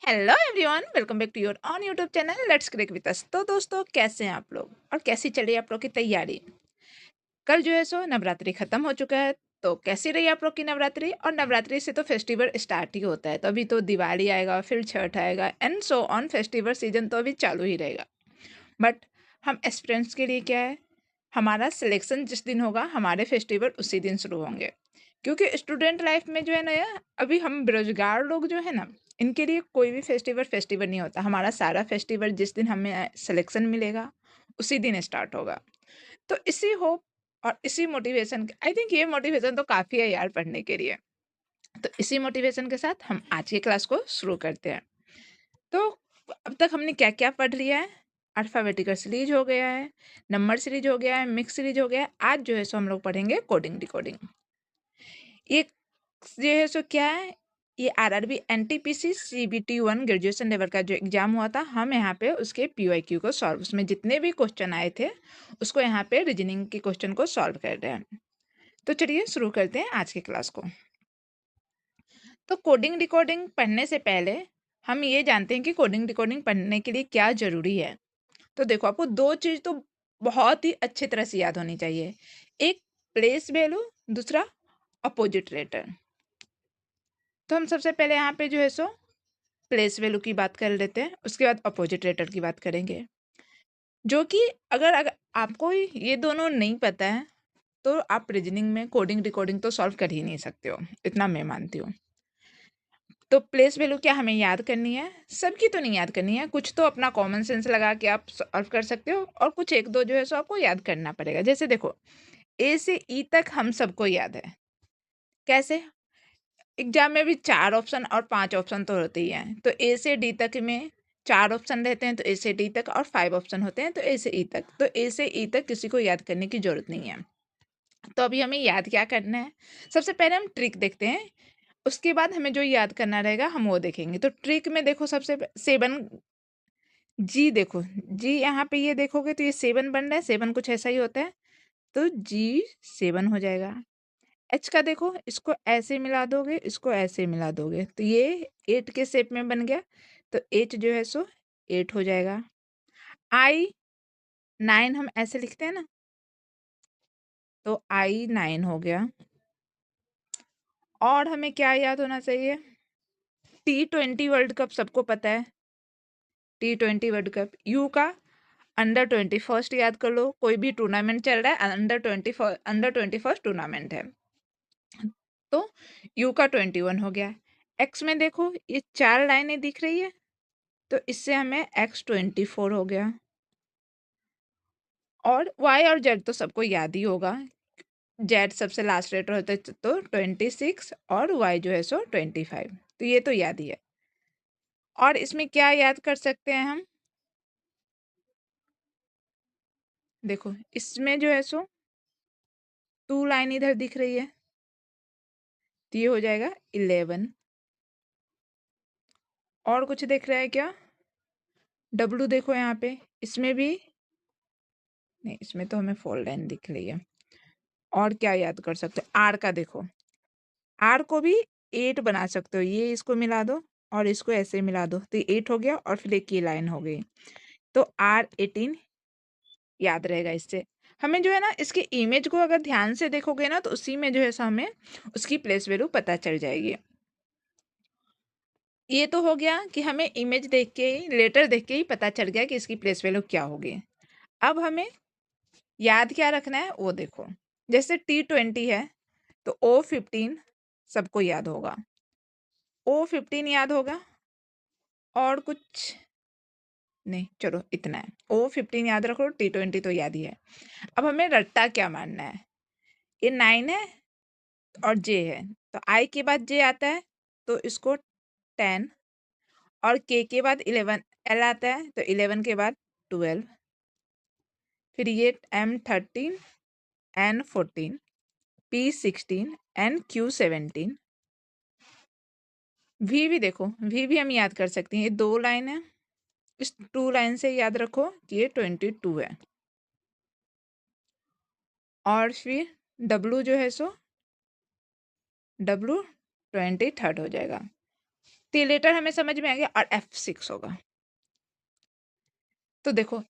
Hello everyone, welcome back to your own YouTube channel let's crick with us. तो दोस्तों, कैसे हैं आप लोग और कैसी चल रही है आप लोग की तैयारी? कल जो है सो नवरात्रि खत्म हो चुका है। तो कैसी रही आप लोग की नवरात्रि? और नवरात्रि से तो फेस्टिवल स्टार्ट ही होता है, तो अभी तो दिवाली आएगा, फिर छठ आएगा and so on. Festival season तो अभी चालू ही रहेगा। बट हम एस्पिरेंट्स के लिए क्या है, हमारा सिलेक्शन जिस दिन होगा हमारे फेस्टिवल उसी दिन शुरू होंगे। क्योंकि स्टूडेंट लाइफ में जो है ना यार, अभी हम बेरोजगार लोग जो है ना, इनके लिए कोई भी फेस्टिवल फेस्टिवल नहीं होता। हमारा सारा फेस्टिवल जिस दिन हमें सिलेक्शन मिलेगा उसी दिन स्टार्ट होगा। तो इसी होप और इसी मोटिवेशन, आई थिंक ये मोटिवेशन तो काफ़ी है यार पढ़ने के लिए। तो इसी मोटिवेशन के साथ हम आज की क्लास को शुरू करते हैं। तो अब तक हमने क्या क्या पढ़ लिया है? अल्फ़ाबेटिकल सीरीज हो गया है, नंबर सीरीज हो गया है, मिक्स सीरीज हो गया है। आज जो है सो हम लोग पढ़ेंगे कोडिंग डिकोडिंग। ये जो है सो क्या है, ये RRB NTPC CBT 1 graduation level का जो एग्ज़ाम हुआ था, हम यहाँ पे उसके पीवाईक्यू को सॉल्व, उसमें जितने भी क्वेश्चन आए थे उसको यहाँ पे रीजनिंग के क्वेश्चन को सॉल्व कर रहे हैं। तो चलिए शुरू करते हैं आज की क्लास को। तो कोडिंग डिकोडिंग पढ़ने से पहले हम ये जानते हैं कि कोडिंग डिकोडिंग पढ़ने के लिए क्या ज़रूरी है। तो देखो, आपको दो चीज़ तो बहुत ही अच्छी तरह से याद होनी चाहिए। एक प्लेस वैल्यू, दूसरा अपोजिट रेटर। तो हम सबसे पहले यहाँ पे जो है सो प्लेस वैल्यू की बात कर लेते हैं, उसके बाद अपोजिट रेटर की बात करेंगे। जो कि अगर आपको ये दोनों नहीं पता है तो आप रीजनिंग में कोडिंग डिकोडिंग तो सॉल्व कर ही नहीं सकते हो, इतना मैं मानती हूँ। तो प्लेस वैल्यू क्या हमें याद करनी है? सबकी तो नहीं याद करनी है, कुछ तो अपना कॉमन सेंस लगा के आप सॉल्व कर सकते हो, और कुछ एक दो जो है सो आपको याद करना पड़ेगा। जैसे देखो, ए से ई तक हम सबको याद है। कैसे? एग्जाम में भी 4 ऑप्शन और 5 ऑप्शन तो होते ही हैं। तो ए से डी तक में 4 ऑप्शन रहते हैं, तो ए से डी तक, और 5 ऑप्शन होते हैं तो ए से ई तक। तो ए से ई तक किसी को याद करने की ज़रूरत नहीं है। तो अभी हमें याद क्या करना है? सबसे पहले हम ट्रिक देखते हैं, उसके बाद हमें जो याद करना रहेगा हम वो देखेंगे। तो ट्रिक में देखो, सबसे 7 जी, देखो जी यहाँ पे ये देखोगे तो ये 7 बन रहा है, 7 कुछ ऐसा ही होता है, तो जी 7 हो जाएगा। एच का देखो, इसको ऐसे मिला दोगे, इसको ऐसे मिला दोगे, तो ये 8 के शेप में बन गया, तो एच जो है सो 8 हो जाएगा। आई 9 हम ऐसे लिखते हैं ना, तो आई 9 हो गया। और हमें क्या याद होना चाहिए? T20 वर्ल्ड कप सबको पता है। T20 वर्ल्ड कप, यू का अंडर 21 याद कर लो, कोई भी टूर्नामेंट चल रहा है, अंडर 21 टूर्नामेंट है, तो यू का 21 हो गया। एक्स में देखो, ये 4 लाइनें दिख रही है, तो इससे हमें X24 हो गया। और Y और Z तो सबको याद ही होगा, Z सबसे लास्ट लेटर होता है तो 26, और Y जो है सो 25, तो ये तो याद ही है। और इसमें क्या याद कर सकते हैं हम? देखो, इसमें जो है सो 2 लाइन इधर दिख रही है, तो ये हो जाएगा 11। और कुछ दिख रहा है क्या? W देखो यहाँ पे, इसमें भी नहीं, इसमें तो हमें 4 लाइन दिख रही है। और क्या याद कर सकते हो? R का देखो, R को भी 8 बना सकते हो, ये इसको मिला दो और इसको ऐसे मिला दो, तो 8 हो गया, और फिर एक ये लाइन हो गई, तो R18 याद रहेगा। इससे हमें जो है ना, इसके इमेज को अगर ध्यान से देखोगे ना, तो उसी में जो है सो हमें उसकी प्लेस वैल्यू पता चल जाएगी। ये तो हो गया कि हमें इमेज देख के ही, लेटर देख के ही पता चल गया कि इसकी प्लेस वैल्यू क्या होगी। अब हमें याद क्या रखना है वो देखो। जैसे T20 है, तो O15 सबको याद होगा, O15 याद होगा। और कुछ नहीं, चलो इतना है, O15 याद रखो, T20 तो याद ही है। अब हमें रट्टा क्या मानना है? ये 9 है और J है, तो I के बाद J आता है, तो इसको 10, और K के बाद 11, L आता है, तो 11 के बाद 12, फिर ये M13, N14, P16, and Q17। V भी देखो, V भी हम याद कर सकते हैं, ये 2 लाइन है, इस 2 लाइन से याद रखो कि ये 22 है। और फिर W जो है सो W 23 हो जाएगा। तो ये लेटर हमें समझ में आ गया और F6 होगा। तो देखो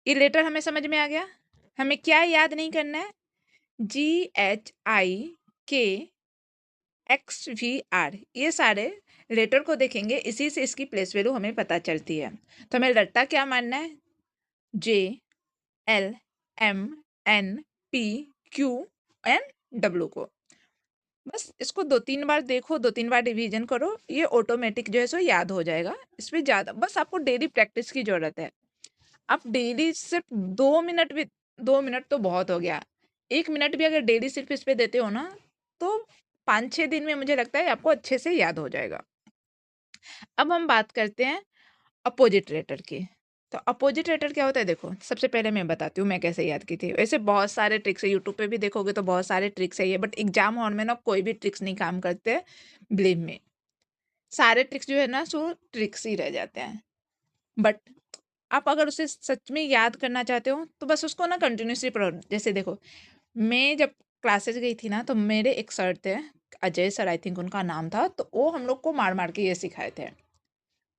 ये लेटर हमें समझ में आ गया। हमें क्या याद नहीं करना है? GHIKXVR ये सारे लेटर को देखेंगे, इसी से इसकी प्लेस वैल्यू हमें पता चलती है। तो हमें रट्टा क्या मानना है? JLMNPQNW को। बस इसको 2-3 बार देखो, 2-3 बार रिवीजन करो, ये ऑटोमेटिक जो है सो याद हो जाएगा। इसमें ज़्यादा बस आपको डेली प्रैक्टिस की ज़रूरत है। आप डेली सिर्फ 2 मिनट भी, 2 मिनट तो बहुत हो गया, 1 मिनट भी अगर डेली सिर्फ इस पे देते हो ना, तो 5-6 दिन में मुझे लगता है आपको अच्छे से याद हो जाएगा। अब हम बात करते हैं अपोजिट रेटर की। तो अपोजिट रेटर क्या होता है? देखो सबसे पहले मैं बताती हूँ मैं कैसे याद की थी। वैसे बहुत सारे ट्रिक्स है, यूट्यूब पे भी देखोगे तो बहुत सारे ट्रिक्स है ये, बट एग्जाम हॉल में ना कोई भी ट्रिक्स नहीं काम करते, बिलीव मी। सारे ट्रिक्स जो है ना सो ट्रिक्स ही रह जाते हैं। बट आप अगर उसे सच में याद करना चाहते हो तो बस उसको ना कंटिन्यूसली पढ़ो। जैसे देखो मैं जब क्लासेस गई थी ना, तो मेरे एक सर थे, अजय सर आई थिंक उनका नाम था, तो वो हम लोग को मार मार के ये सिखाए थे।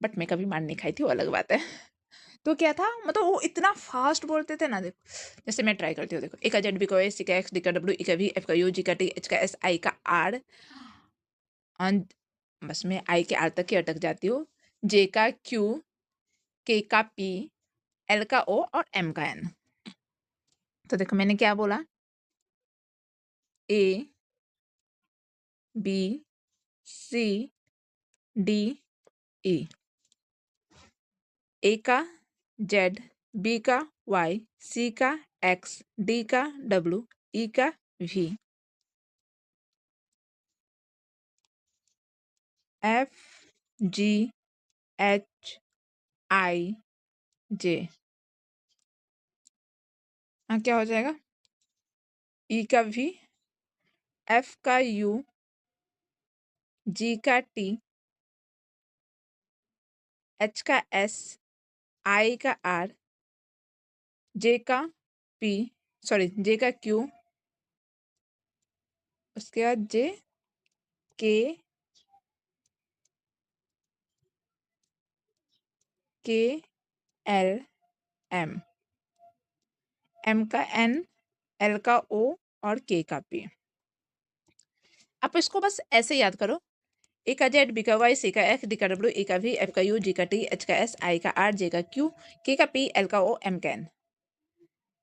बट मैं कभी मार नहीं खाई थी, वो अलग बात है। तो क्या था, मतलब वो इतना फास्ट बोलते थे ना। देखो जैसे मैं ट्राई करती हूँ, देखो ए का जेड, बी का ए, सी का एक्स, डी का डब्ल्यू, ई का वी, एफ का यू, जी का टी, एच का एस, आई का आर, बस मैं आई के आर तक ही अटक जाती हूँ। जे का क्यू, के का पी, एल का ओ और एम का एन। तो देखो मैंने क्या बोला, ए B C D E, A का जेड, बी का वाई, सी का एक्स, डी का डब्ल्यू, ई का V, F G H I J. हाँ क्या हो जाएगा? ई का वी, एफ का यू, जी का टी, एच का एस, आई का आर, जे का पी, सॉरी जे का क्यू, उसके बाद जे के के एल एम, एम का एन, एल का ओ और के का पी। आप इसको बस ऐसे याद करो, ए का जेड, बी का वाई, सी का एक्स, डी का डब्ल्यू, ई का वी, एफ का यू, जी का टी, एच का एस, आई का आर, जे का क्यू, के का पी, एल का ओ, एम का एन।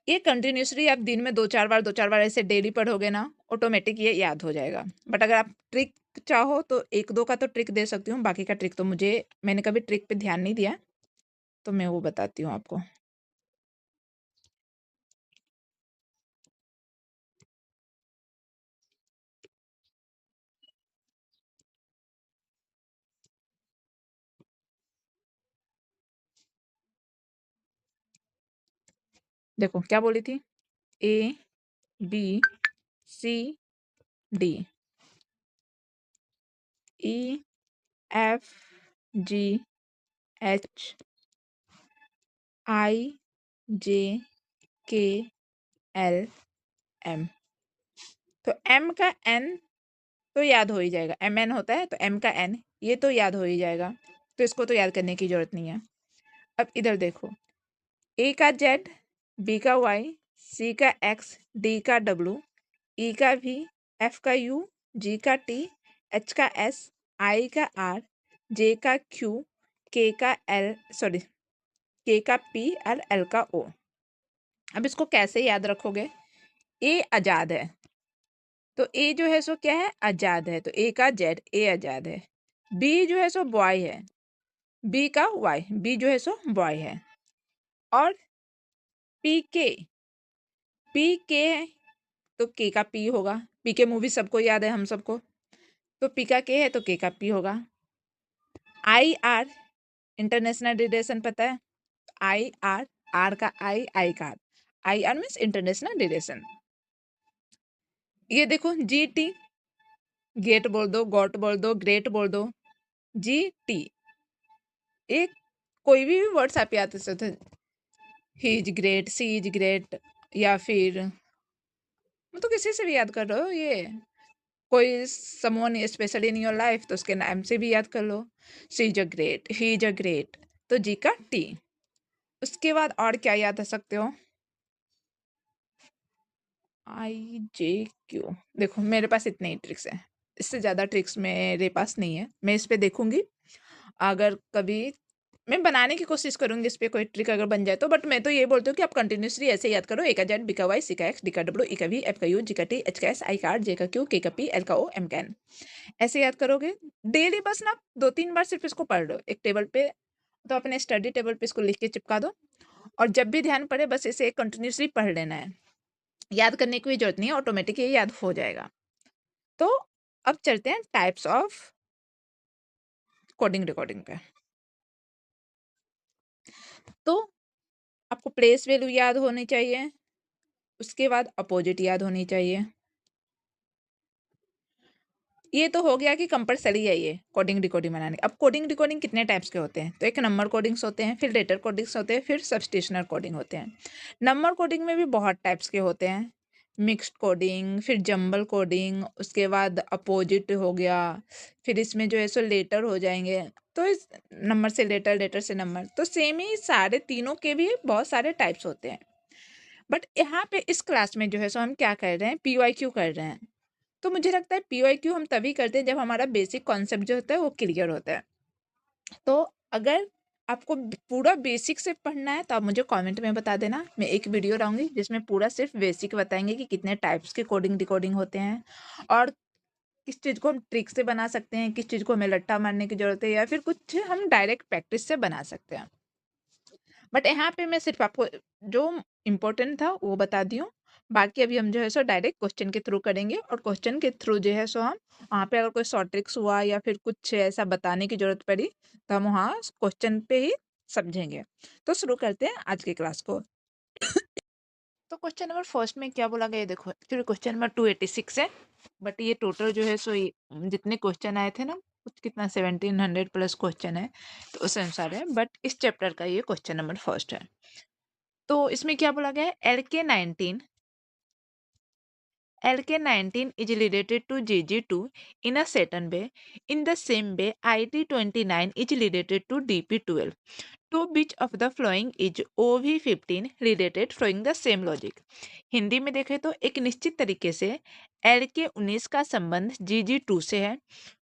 ये कंटिन्यूसली आप दिन में 2-4 बार ऐसे डेली पढ़ोगे ना, ऑटोमेटिक ये याद हो जाएगा। बट अगर आप ट्रिक चाहो तो 1-2 का तो ट्रिक दे सकती हूँ, बाकी का ट्रिक तो मैंने कभी ट्रिक पे ध्यान नहीं दिया, तो मैं वो बताती हूँ आपको। देखो क्या बोली थी, A B C D, E F G H I J K L M. तो एम का एन तो याद हो ही जाएगा, एम एन होता है तो एम का एन ये तो याद हो ही जाएगा, तो इसको तो याद करने की जरूरत नहीं है। अब इधर देखो, ए का जेड, बी का वाई, सी का एक्स, डी का डब्ल्यू, ई का वी, एफ का यू, जी का टी, एच का एस, आई का आर, जे का क्यू, के का एल, सॉरी के का पी और एल का ओ। अब इसको कैसे याद रखोगे? ए आजाद है, तो ए जो है सो क्या है? आजाद है, तो ए का जेड, ए आजाद है। बी जो है सो बॉय है, बी का वाई, बी जो है सो बॉय है। और पी के, पी के है तो के का पी होगा, पी के मूवी सबको याद है हम सबको, तो पी का के है तो के का पी होगा। आई आर इंटरनेशनल रिलेशन पता है, आई आर, आर का आई, आई का R, I R means international relation. ये देखो जी टी, गेट बोल दो, गॉट बोल दो, ग्रेट बोल दो, जी टी, एक कोई भी वर्ड्स आप याद कर सकते हो, he is great, she is great, या फिर मैं तो किसी से भी याद कर रहे हो ये, कोई someone special in your life तो उसके नाम से भी याद कर लो। She is a great, he is a great, तो जी का टी। उसके बाद और क्या याद कर सकते हो? आई जे क्यू। देखो मेरे पास इतने ही ट्रिक्स हैं, इससे ज़्यादा ट्रिक्स मेरे पास नहीं है। मैं इस पे देखूंगी, अगर कभी मैं बनाने की कोशिश करूंगी इस पे कोई ट्रिक अगर बन जाए तो। बट मैं तो ये बोलती हूँ कि आप कंटिन्यूसली ऐसे याद करो। ए का जेड, बी का वाई, सी का एक्स, डी का डब्ल्यू, ई का वी, एफ का यू, जी का टी, एच का एस, आई का आर, जे का क्यू, के का पी, एल का ओ, एम का एन। ऐसे याद करोगे डेली। बस ना 2-3 बार सिर्फ इसको पढ़ लो एक टेबल पे, तो अपने स्टडी टेबल पे इसको लिख के चिपका दो, और जब भी ध्यान पड़े बस इसे कंटिन्यूसली पढ़ लेना है। याद करने की भी जरूरत नहीं है, ऑटोमेटिक ये याद हो जाएगा। तो अब चलते हैं टाइप्स ऑफ कोडिंग रिकॉर्डिंग पे। तो आपको प्लेस वैल्यू याद होनी चाहिए, उसके बाद अपोजिट याद होनी चाहिए। ये तो हो गया कि कंपलसरी है ये कोडिंग डिकोडिंग बनाने। अब कोडिंग डिकोडिंग कितने टाइप्स के होते हैं? तो एक नंबर कोडिंग्स होते हैं, फिर लेटर कोडिंग्स होते हैं, फिर सब्सटेशनल कोडिंग होते हैं। नंबर कोडिंग में भी बहुत टाइप्स के होते हैं, मिक्स्ड कोडिंग, फिर जंबल कोडिंग, उसके बाद अपोजिट हो गया, फिर इसमें जो है सो लेटर हो जाएंगे। तो इस नंबर से लेटर, लेटर से नंबर, तो सेम ही सारे तीनों के भी बहुत सारे टाइप्स होते हैं। बट यहाँ पे इस क्लास में जो है सो हम क्या कर रहे हैं, PYQ कर रहे हैं। तो मुझे लगता है PYQ हम तभी करते हैं जब हमारा बेसिक कॉन्सेप्ट जो होता है वो क्लियर होता है। तो अगर आपको पूरा बेसिक से पढ़ना है तो आप मुझे कमेंट में बता देना, मैं एक वीडियो लाऊंगी जिसमें पूरा सिर्फ बेसिक बताएंगे कि कितने टाइप्स के कोडिंग डिकोडिंग होते हैं, और किस चीज़ को हम ट्रिक से बना सकते हैं, किस चीज़ को हमें लट्टा मारने की ज़रूरत है, या फिर कुछ हम डायरेक्ट प्रैक्टिस से बना सकते हैं। बट यहाँ पे मैं सिर्फ आपको जो इम्पोर्टेंट था वो बता दी हूँ। बाकी अभी हम जो है सो डायरेक्ट क्वेश्चन के थ्रू करेंगे, और क्वेश्चन के थ्रू जो है सो हम वहाँ पे अगर कोई शॉर्ट ट्रिक्स हुआ या फिर कुछ ऐसा बताने की ज़रूरत पड़ी तो हम वहाँ क्वेश्चन पे ही समझेंगे। तो शुरू करते हैं आज की क्लास को। तो क्वेश्चन नंबर फर्स्ट में क्या बोला गया है? देखो एक्चुअली क्वेश्चन नंबर 286 है, बट ये टोटल जो है सो जितने क्वेश्चन आए थे ना, कुछ कितना 1700 प्लस क्वेश्चन है, तो उस अनुसार है। बट इस चैप्टर का ये क्वेश्चन नंबर फर्स्ट है। तो इसमें क्या बोला गया है? LK19 is related to GG2 in a certain way. In the same way, IT29 is related to DP12. To which of the following is OV15 related following the same logic? Hindi में देखें तो एक निश्चित तरीके से LK19 का संबंध GG2 से है,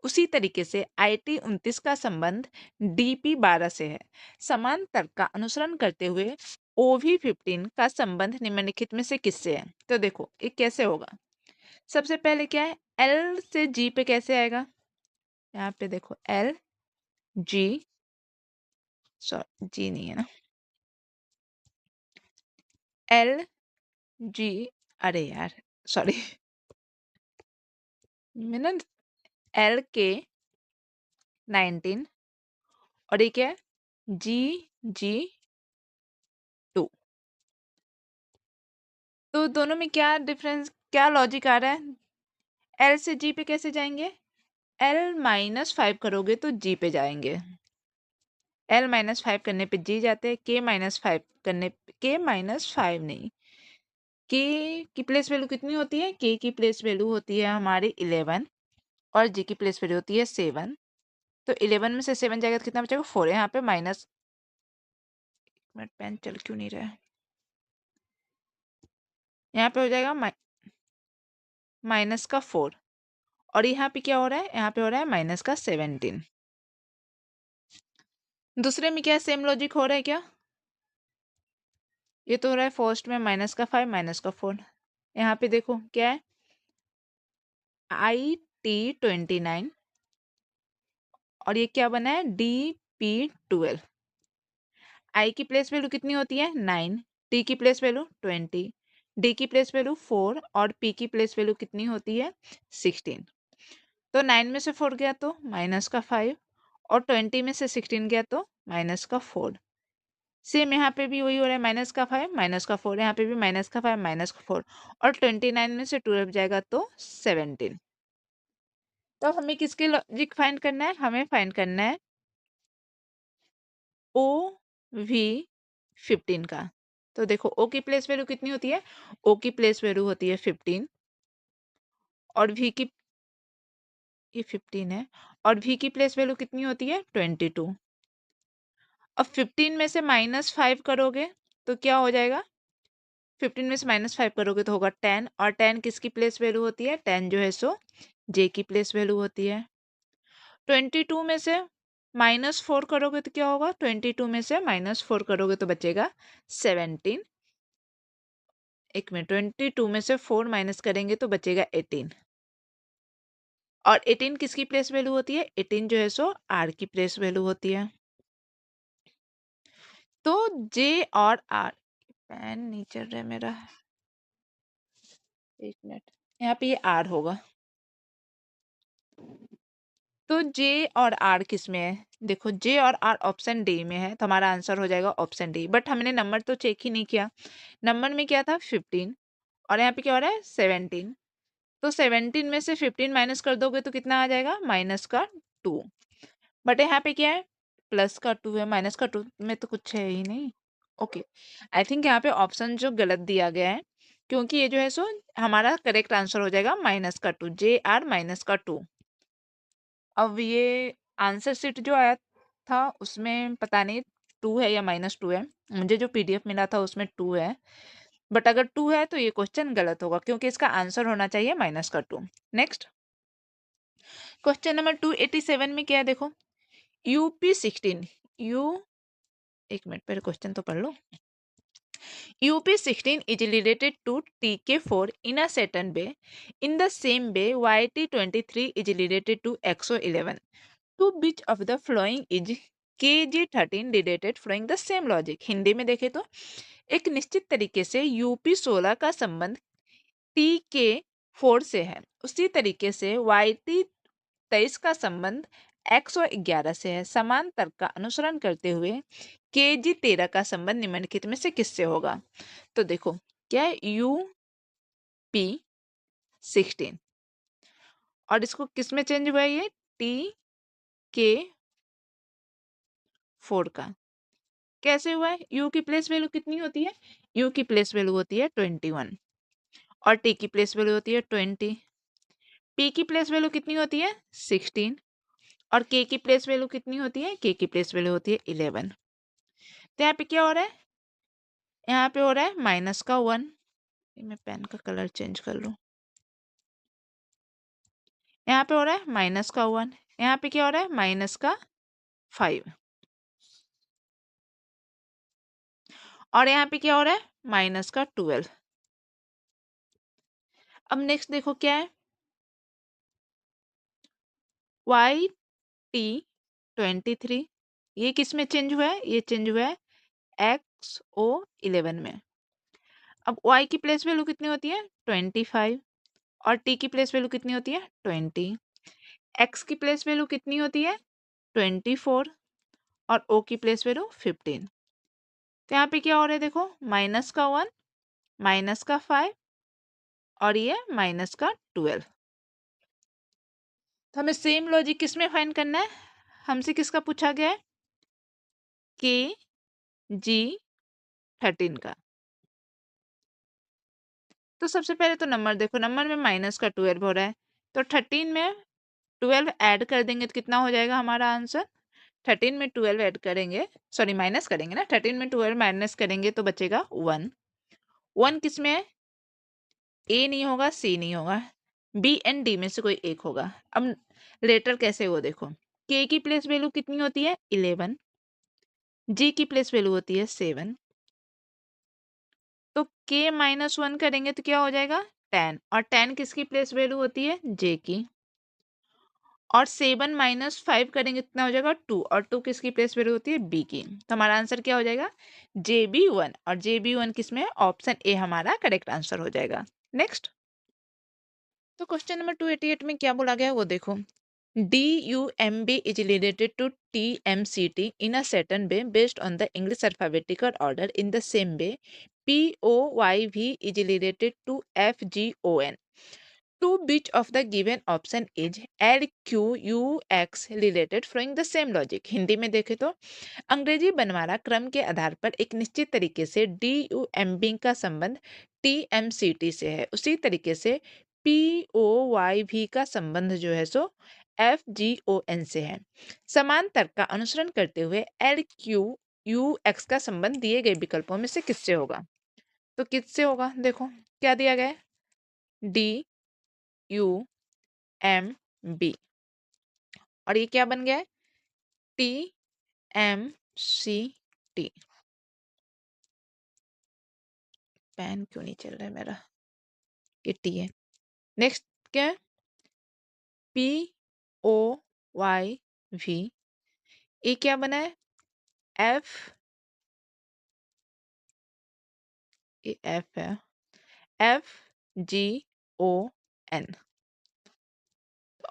उसी तरीके से IT29 का संबंध DP12 से है। समान तर्क का अनुसरण करते हुए OV15 का संबंध निम्नलिखित में से किससे है? तो देखो ये कैसे होगा। सबसे पहले क्या है, L से G पे कैसे आएगा? यहाँ पे देखो L G, सॉरी G नहीं है ना, L G, अरे यार सॉरी, मैंने LK19 और ये क्या है, GG2। तो दोनों में क्या डिफरेंस, क्या लॉजिक आ रहा है? L से G पे कैसे जाएंगे? L-5 करोगे तो G पे जाएंगे, L-5 करने पे G जाते हैं, K-5 करने पे, K-5 नहीं, K की प्लेस वैल्यू कितनी होती है? K की प्लेस वैल्यू होती है हमारी 11 और G की प्लेस वैल्यू होती है 7। तो 11 में से 7 जाएगा तो कितना बचेगा? 4। यहाँ पे माइनस, मिनट पेन चल क्यों नहीं रहा है, यहाँ पे हो जाएगा माइनस का 4, और यहाँ पे क्या हो रहा है? यहाँ पे हो रहा है माइनस का 17। दूसरे में क्या सेम लॉजिक हो रहा है क्या? ये तो हो रहा है फर्स्ट में माइनस का 5 माइनस का 4। यहाँ पे देखो क्या है, IT29 और ये क्या बना है, DP12। आई की प्लेस वैल्यू कितनी होती है? 9, टी की प्लेस वैल्यू 20, डी की प्लेस वैल्यू 4 और पी की प्लेस वैल्यू कितनी होती है? 16। तो 9 में से 4 गया तो माइनस का 5, और 20 में से 16 गया तो माइनस का 4। सेम यहाँ पे भी वही हो रहा है, माइनस का 5 माइनस का 4, यहाँ पे भी माइनस का 5 माइनस का 4, और 29 में से 12 जाएगा तो 17। तो हमें किसके लॉजिक फाइंड करना है? हमें फाइंड करना है OV15 का। तो देखो O की प्लेस वैल्यू कितनी होती है? O की प्लेस वैल्यू होती है 15, और V की ये 15 है और v की प्लेस वैल्यू कितनी होती है 22। अब 15 में से -5 करोगे तो क्या हो जाएगा, 15 में से -5 करोगे तो होगा 10, और 10 किसकी प्लेस वैल्यू होती है, 10 जो है सो j की प्लेस वैल्यू होती है। 22 में से -4 करोगे तो क्या होगा, 22 में से -4 करोगे तो बचेगा 17। एक मिनट, 22 में से 4 माइनस करेंगे तो बचेगा 18, और 18 किसकी प्लेस वैल्यू होती है, 18 जो है सो r की प्लेस वैल्यू होती है। तो j और r, पेन नहीं चल रहा है मेरा, एक मिनट, यहाँ पे ये r होगा। तो J और R किस में है, देखो J और R ऑप्शन डी में है, तो हमारा आंसर हो जाएगा ऑप्शन डी। बट हमने नंबर तो चेक ही नहीं किया, नंबर में क्या था 15 और यहाँ पे क्या हो रहा है 17। तो 17 में से 15 माइनस कर दोगे तो कितना आ जाएगा, -2। बट यहाँ पे क्या है, +2 है, -2 में तो कुछ है ही नहीं। ओके, आई थिंक यहाँ पे ऑप्शन जो गलत दिया गया है, क्योंकि ये जो है सो हमारा करेक्ट आंसर हो जाएगा -2, JR -2। अब ये आंसर शीट जो आया था उसमें पता नहीं 2 है या -2 है, मुझे जो PDF मिला था उसमें 2 है। बट अगर 2 है तो ये क्वेश्चन गलत होगा, क्योंकि इसका आंसर होना चाहिए -2। नेक्स्ट क्वेश्चन नंबर 287 में क्या है, देखो UP16 यू, एक मिनट पहले क्वेश्चन तो पढ़ लो। UP16 is related to TK4 in a certain way. In the same way, YT23 is related to XO11. To which of the following is KG13 related following the same logic? Hindi में देखें तो एक निश्चित तरीके से UP16 का संबंध TK4 से है, उसी तरीके से YT23 का संबंध XO11 से है। समान तर्क का अनुसरण करते हुए KG13 का संबंध निम्नलिखित में से किससे होगा? तो देखो क्या है, UP16 और इसको किस में चेंज हुआ है, ये TK4 का कैसे हुआ है, U की प्लेस वैल्यू कितनी होती है, U की प्लेस वैल्यू होती है 21 और T की प्लेस वैल्यू होती है 20, P की प्लेस वैल्यू कितनी होती है 16 और K की प्लेस वैल्यू कितनी होती है, K की प्लेस वैल्यू होती है 11। तो यहाँ पे क्या हो रहा है, यहाँ पे हो रहा है -1, मैं पेन का कलर चेंज कर लूँ, यहाँ पे हो रहा है -1, यहाँ पे क्या हो रहा है -5 और यहाँ पे क्या हो रहा है -12। अब नेक्स्ट देखो क्या है, YT23 ये किस में चेंज हुआ है, ये चेंज हुआ है XO11 में। अब Y की प्लेस वैल्यू कितनी होती है 25 और T की प्लेस वैल्यू कितनी होती है 20, X की प्लेस वैल्यू कितनी होती है 24 और O की प्लेस वैल्यू 15। तो यहाँ पे क्या हो रहा है, देखो -1 -5 और ये -12। तो हमें सेम लॉजिक किस में फाइंड करना है, हमसे किसका पूछा गया है, KG13 का। तो सबसे पहले तो नंबर देखो, नंबर में -12 हो रहा है, तो 13 में 12 ऐड कर देंगे तो कितना हो जाएगा हमारा आंसर, 13 में 12 ऐड करेंगे, सॉरी माइनस करेंगे ना, 13 में 12 माइनस करेंगे तो बचेगा 1। 1 किस में है, ए नहीं होगा, सी नहीं होगा, बी एंड डी में से कोई एक होगा। अब लेटर कैसे हो देखो, के की प्लेस वैल्यू कितनी होती है 11, जी की प्लेस वैल्यू होती है 7, तो के -1 करेंगे तो क्या हो जाएगा 10 और 10 किसकी प्लेस वैल्यू होती है जे की, और 7 -5 करेंगे कितना हो जाएगा 2 और 2 किसकी प्लेस वैल्यू होती है बी की। तो हमारा आंसर क्या हो जाएगा JB1 और JB1 किसमें है, ऑप्शन ए हमारा करेक्ट आंसर हो जाएगा। नेक्स्ट तो क्वेश्चन नंबर 288 में क्या बोला गया है वो देखो, DUMB is related to TMCT in a certain way based on the English alphabetical order. In the same way, POYV is related to FGON. To which of the given option is LQUX related following the same logic? Hindi में देखें तो अंग्रेजी बनवारा क्रम के आधार पर एक निश्चित तरीके से DUMB का संबंध TMCT से है, उसी तरीके से POYV का संबंध जो है सो FGON से है। समान तर्क का अनुसरण करते हुए LQUX का संबंध दिए गए विकल्पों में से किससे होगा? तो किससे होगा? देखो क्या दिया गया है, DUMB, और ये क्या बन गया है, TMCT। पेन क्यों नहीं चल रहा है मेरा, ये टी है। नेक्स्ट क्या है, POYV, ये क्या बना है, F, ये F है, FGON।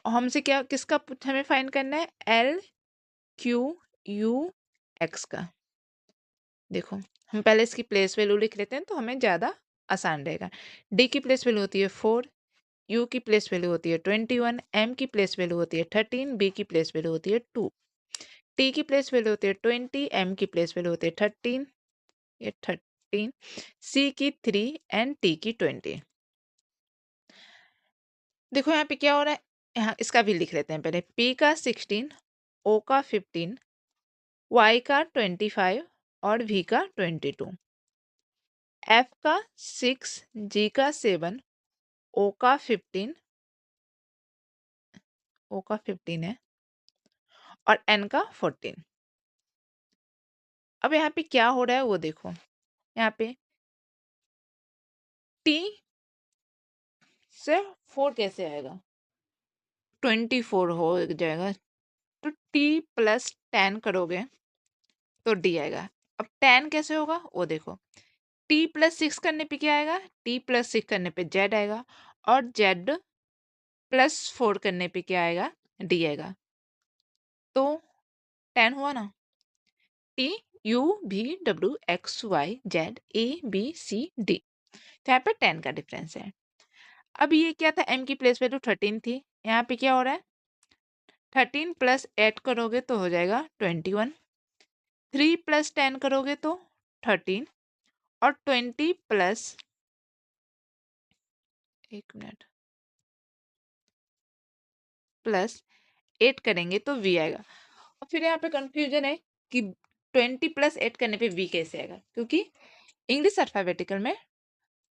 हमसे क्या, किसका हमें फाइंड करना है, LQUX का। देखो हम पहले इसकी प्लेस वैल्यू लिख लेते हैं तो हमें ज़्यादा आसान रहेगा। डी की प्लेस वैल्यू होती है 4, यू की प्लेस वैल्यू होती है 21, एम की प्लेस वैल्यू होती है 13, बी की प्लेस वैल्यू होती है 2, टी की प्लेस वैल्यू होती है 20, एम की प्लेस वैल्यू होती है 13, ये 13, सी की 3 एंड टी की 20। देखो यहाँ पे क्या हो रहा है, यहाँ इसका भी लिख लेते हैं पहले। पी का 16, ओ का 15, वाई का 25 और वी का 22, एफ का 6, जी का 7, ओ का 15, ओ का 15 है, और एन का 14। अब यहाँ पे क्या हो रहा है वो देखो, यहाँ पे टी से 4 कैसे आएगा, 24 हो जाएगा, तो टी प्लस 10 करोगे तो डी आएगा। अब 10 कैसे होगा वो देखो, टी प्लस 6 करने पे क्या आएगा, टी प्लस 6 करने पे जेड आएगा, और जेड प्लस 4 करने पे क्या आएगा, डी आएगा। तो 10 हुआ ना, T U V W X Y Z A B C D, तो यहाँ पे 10 का डिफरेंस है। अब ये क्या था, m की प्लेस वैल्यू 13 थी, यहाँ पे क्या हो रहा है, 13 प्लस 8 करोगे तो हो जाएगा 21, 3 प्लस 10 करोगे तो 13, और 20 प्लस, एक मिनट, प्लस 8 करेंगे तो v आएगा। और फिर यहाँ पे कंफ्यूजन है कि 20 प्लस 8 करने पे v कैसे आएगा, क्योंकि इंग्लिश अल्फाबेटिकल में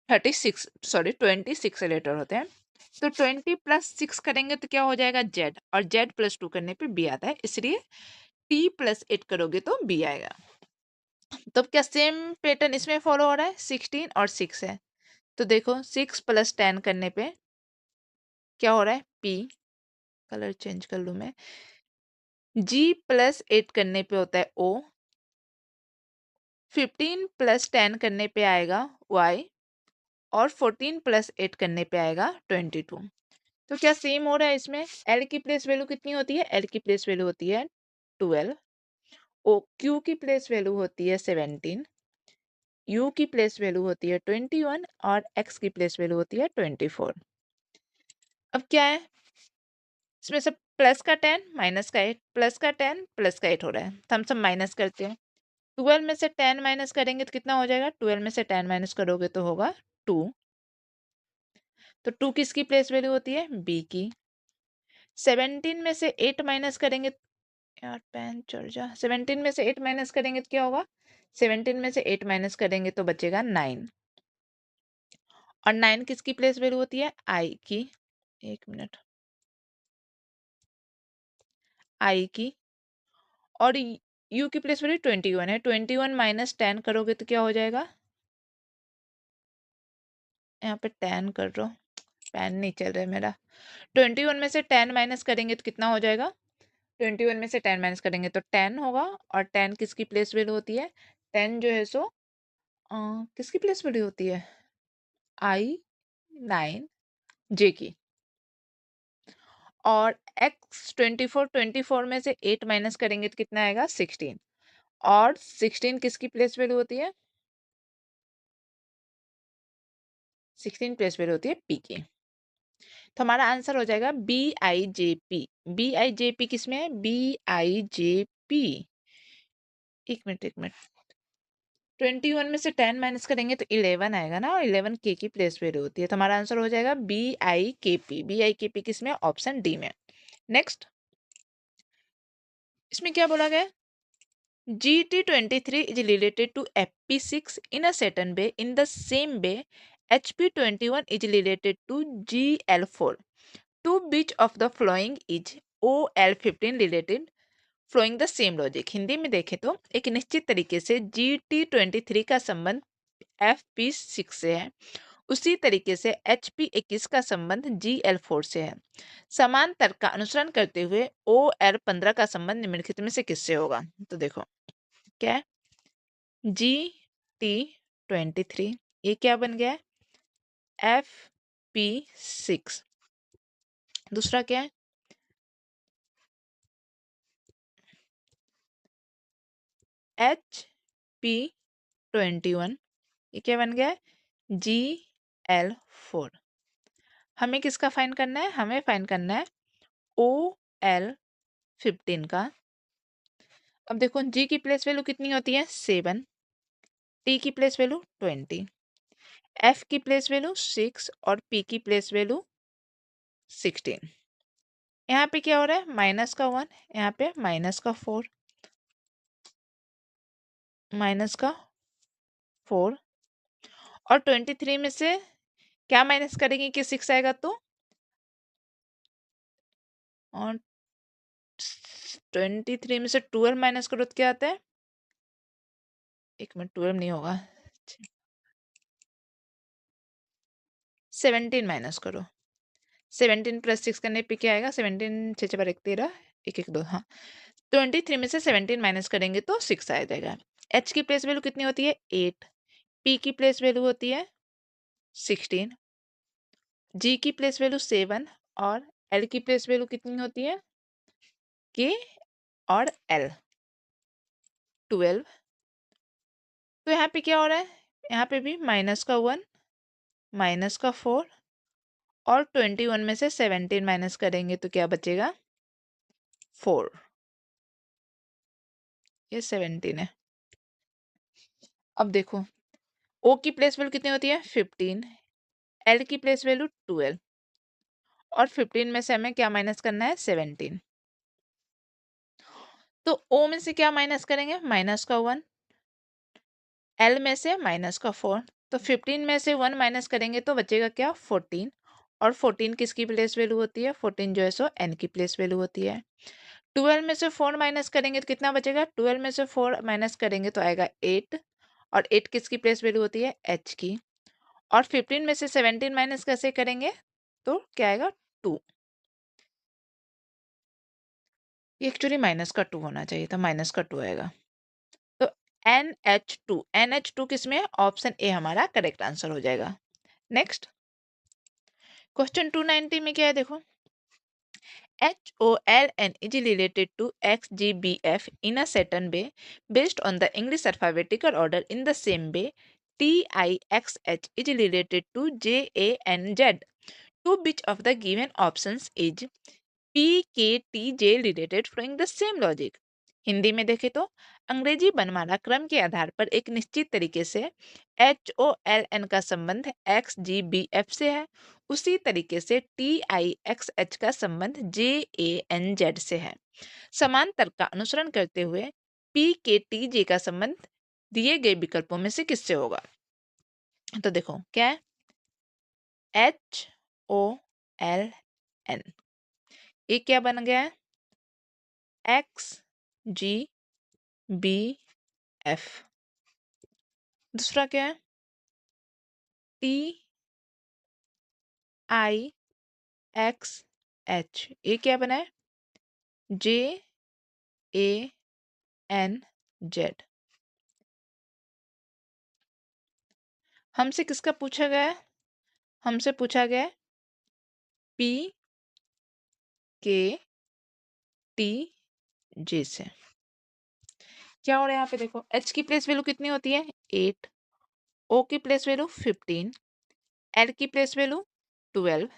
26 लेटर होते हैं। तो 20 प्लस 6 करेंगे तो क्या हो जाएगा, जेड, और जेड प्लस 2 करने पे बी आता है, इसलिए टी प्लस 8 करोगे तो बी आएगा। तो क्या सेम पैटर्न इसमें फॉलो हो रहा है, 16 और 6 है, तो देखो 6 प्लस 10 करने पे क्या हो रहा है, पी, कलर चेंज कर लूँ मैं, जी प्लस 8 करने पे होता है ओ, 15 प्लस 10 करने पे आएगा वाई, और 14 प्लस 8 करने पे आएगा 22। तो क्या सेम हो रहा है इसमें, एल की प्लेस वैल्यू कितनी होती है, एल की प्लेस वैल्यू होती है 12, ओ क्यू की प्लेस वैल्यू होती है 17, यू की प्लेस वैल्यू होती है 21, और एक्स की प्लेस वैल्यू होती है 24। अब क्या है इसमें, सब प्लस का 10 माइनस का 8, प्लस का 10 प्लस का 8 हो रहा है, तो हम सब माइनस करते हैं। 12 में से 10 माइनस करेंगे तो कितना हो जाएगा, 12 में से 10 माइनस करोगे तो होगा 2, तो 2 किसकी प्लेस वैल्यू होती है, बी की। 17 में से 8 माइनस करेंगे, यार पेन चल जा, 17 में से 8 माइनस करेंगे तो क्या होगा, 17 में से 8 माइनस करेंगे तो बचेगा 9, और 9 किसकी प्लेस वैल्यू होती है, आई की, एक मिनट, आई की, और यू की प्लेस वैल्यू 21 है, 21 माइनस 10 करोगे तो क्या हो जाएगा, यहाँ पे 10 कर रहा हूँ, पेन नहीं चल रहा है मेरा, 21 में से 10 माइनस करेंगे तो कितना हो जाएगा, 21 में से 10 माइनस करेंगे तो 10 होगा, और 10 किसकी प्लेस वैल्यू होती है, 10 जो है सो किसकी प्लेस वैल्यू होती है, आई 9 जे की, और एक्स 24 में से 8 माइनस करेंगे तो कितना आएगा, 16, और 16 किसकी प्लेस वैल्यू होती है, 16 प्लेस वैल्यू होती है पी की। तो हमारा आंसर हो जाएगा BIJP। BIJP किसमें है, BIJP, एक मिनट, 21 में से 10 माइनस करेंगे तो 11 आएगा ना, और 11 के की प्लेस वैल्यू होती है, तो हमारा आंसर हो जाएगा BIKP। BIKP किसमें, ऑप्शन डी में। नेक्स्ट, इसमें क्या बोला गया? GT23 is related to FP6 in a certain way. In the same way, HP21 is related to GL4. To which of the following is OL15 related? Following the same logic. Hindi में देखें तो एक निश्चित तरीके से GT23 का संबंध FP6 से है, उसी तरीके से HP21 का संबंध GL4 से है। समान तर्क का अनुसरण करते हुए OL15 का संबंध निम्नलिखित में से किससे होगा? तो देखो क्या है, GT23 ये क्या बन गया है? FP6। दूसरा क्या है? HP21 ये क्या बन गया है? GL4। हमें किसका फाइंड करना है? हमें फाइंड करना है OL15 का। अब देखो G की प्लेस वैल्यू कितनी होती है? 7, T की प्लेस वैल्यू 20, F की प्लेस वैल्यू 6 और P की प्लेस वैल्यू 16। यहाँ पे क्या हो रहा है? माइनस का 1, यहाँ पे माइनस का 4, माइनस का 4 और 23 में से क्या माइनस करेंगे कि 6 आएगा तो? और 23 में से 12 माइनस करो तो क्या आता है? एक मिनट, 12 नहीं होगा, 17 माइनस करो। 17 प्लस 6 करने पे क्या आएगा? 17 6 6 1 13 1 1 2, हाँ 23 में से 17 माइनस करेंगे तो 6 आ जाएगा। H की प्लेस वैल्यू कितनी होती है? 8, P की प्लेस वैल्यू होती है 16, G की प्लेस वैल्यू 7 और L की प्लेस वैल्यू कितनी होती है? K और L 12। तो यहाँ पे क्या हो रहा है? यहाँ पे भी माइनस का 1, माइनस का 4 और 21 में से 17 माइनस करेंगे तो क्या बचेगा? 4। ये 17 है। अब देखो O की प्लेस वैल्यू कितनी होती है? 15, L की प्लेस वैल्यू 12 और 15 में से हमें क्या माइनस करना है? 17। तो O में से क्या माइनस करेंगे? माइनस का 1, L में से माइनस का 4, तो 15 में से 1 माइनस करेंगे तो बचेगा क्या? 14। और 14 किसकी प्लेस वैल्यू होती है? 14 जो है सो N की प्लेस वैल्यू होती है। 12 में से 4 माइनस करेंगे तो कितना बचेगा? 12 में से 4 माइनस करेंगे तो आएगा 8 और 8 किसकी प्लेस वैल्यू होती है? H की। और 15 में से 17 माइनस कैसे करेंगे तो क्या आएगा? 2। ये एक्चुअली माइनस का 2 होना चाहिए था, माइनस का 2 आएगा। तो NH2 किसमें है? ऑप्शन ए हमारा करेक्ट आंसर हो जाएगा। नेक्स्ट, क्वेश्चन 290 में क्या है देखो, HOLN is related to XGBF in a certain way based on the English alphabetical order. In the same way, TIXH is related to JANZ. To which of the given options is PKTJ related following the same logic? Hindi में देखें तो अंग्रेजी वर्णमाला क्रम के आधार पर एक निश्चित तरीके से HOLN का संबंध XGBF से है, उसी तरीके से TIXH का संबंध JANZ से है। समान तर्क का अनुसरण करते हुए PKTJ का संबंध दिए गए विकल्पों में से किससे होगा? तो देखो क्या है, HOLN ये क्या बन गया है? XGBF। दूसरा क्या है? TIXH ये क्या बना है? JANZ। हमसे किसका पूछा गया है? हमसे पूछा गया है PKTJ से। क्या हो रहा है यहाँ पे देखो, H की प्लेस वैल्यू कितनी होती है? 8, O की प्लेस वैल्यू 15, L की प्लेस वैल्यू 12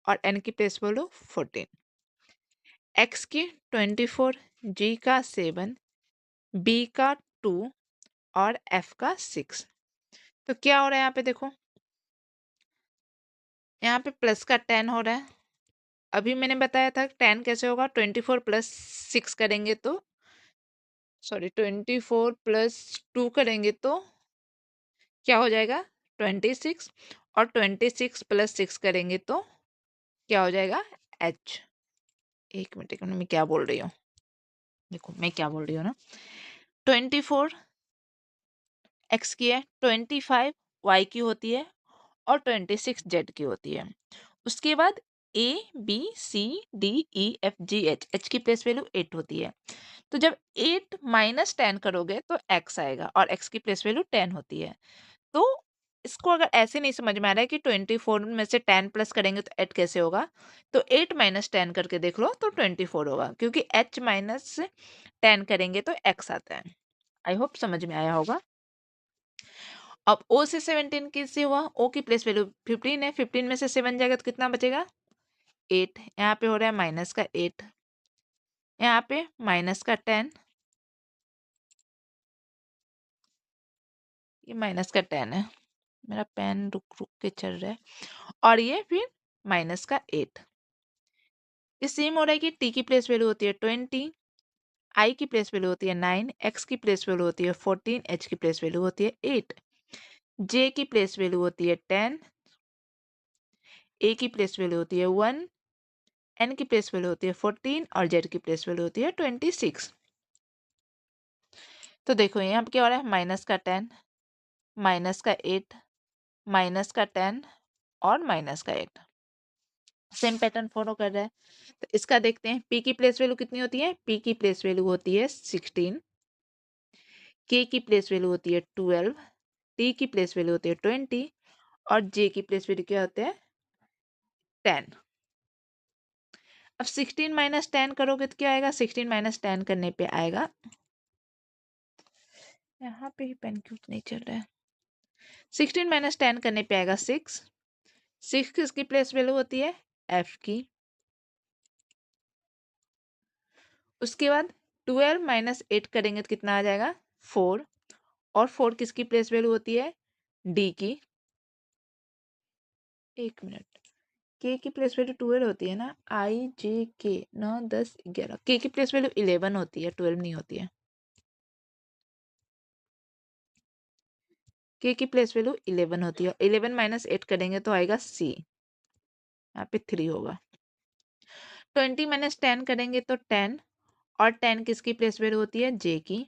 और N की प्लेस वैल्यू 14, X की 24, G का 7, B का 2 और F का 6। तो क्या हो रहा है यहाँ पे देखो, यहाँ पे प्लस का 10 हो रहा है अभी मैंने बताया था 10 कैसे होगा, 24 प्लस 6 करेंगे तो, सॉरी 24 प्लस 2 करेंगे तो क्या हो जाएगा 26, और 26 प्लस 6 करेंगे तो क्या हो जाएगा h। एक मिनट मैं क्या बोल रही हूँ, देखो मैं क्या बोल रही हूँ ना, 24 x की है, 25 y की होती है, और 26 z की होती है। उसके बाद a b c d e f g h, h की प्लेस वैल्यू 8 होती है। तो जब 8 माइनस 10 करोगे तो x आएगा, और x की प्लेस वैल्यू 10 होती है। तो इसको अगर ऐसे नहीं समझ में आ रहा है कि 24 में से 10 प्लस करेंगे तो 8 कैसे होगा, तो 8 माइनस 10 करके देख लो तो 24 होगा, क्योंकि h माइनस 10 करेंगे तो x आता है। आई होप समझ में आया होगा। अब o से 17 किससे हुआ, o की प्लेस वैल्यू 15 है, 15 में से 7 जाएगा तो कितना बचेगा 8, यहाँ पे हो रहा है माइनस का 8, यहाँ पे माइनस का 10, ये माइनस का 10 है, मेरा पेन रुक रुक के चल रहा है, और ये फिर माइनस का 8। ये सेम हो रहा है कि t की प्लेस वैल्यू होती है 20, i की प्लेस वैल्यू होती है 9, x की प्लेस वैल्यू होती है 14, h की प्लेस वैल्यू होती है 8, j की प्लेस वैल्यू होती है 10, a की प्लेस वैल्यू होती है 1, n की प्लेस वैल्यू होती है 14, और z की प्लेस वैल्यू होती है 26। तो देखो यहाँ पे क्या हो रहा है, माइनस का 10, माइनस का 8, माइनस का 10, और माइनस का 8, सेम पैटर्न फॉलो कर रहा है। तो इसका देखते हैं, p की प्लेस वैल्यू कितनी होती है, p की प्लेस वैल्यू होती है 16, k की प्लेस वैल्यू होती है 12, t की प्लेस वैल्यू होती है 20, और j की प्लेस वैल्यू क्या होते हैं 10। अब 16 माइनस 10 करोगे तो क्या आएगा, 16 माइनस 10 करने पे आएगा, यहाँ पे ही पेन क्यों नहीं चल रहा है, 16 माइनस 10 करने पे आएगा 6, 6 किसकी प्लेस वैल्यू होती है f की। उसके बाद 12 माइनस 8 करेंगे तो कितना आ जाएगा 4, और 4 किसकी प्लेस वैल्यू होती है d की। एक मिनट, k की प्लेस वैल्यू 12 होती है ना, i j k 9 10 11, k की प्लेस वैल्यू 11 होती है, 12 नहीं होती है। k की प्लेस वैल्यू 11 होती है, 11 माइनस 8 करेंगे तो आएगा c, यहाँ पे 3 होगा। 20 माइनस 10 करेंगे तो 10, और 10 किसकी प्लेस वैल्यू होती है j की।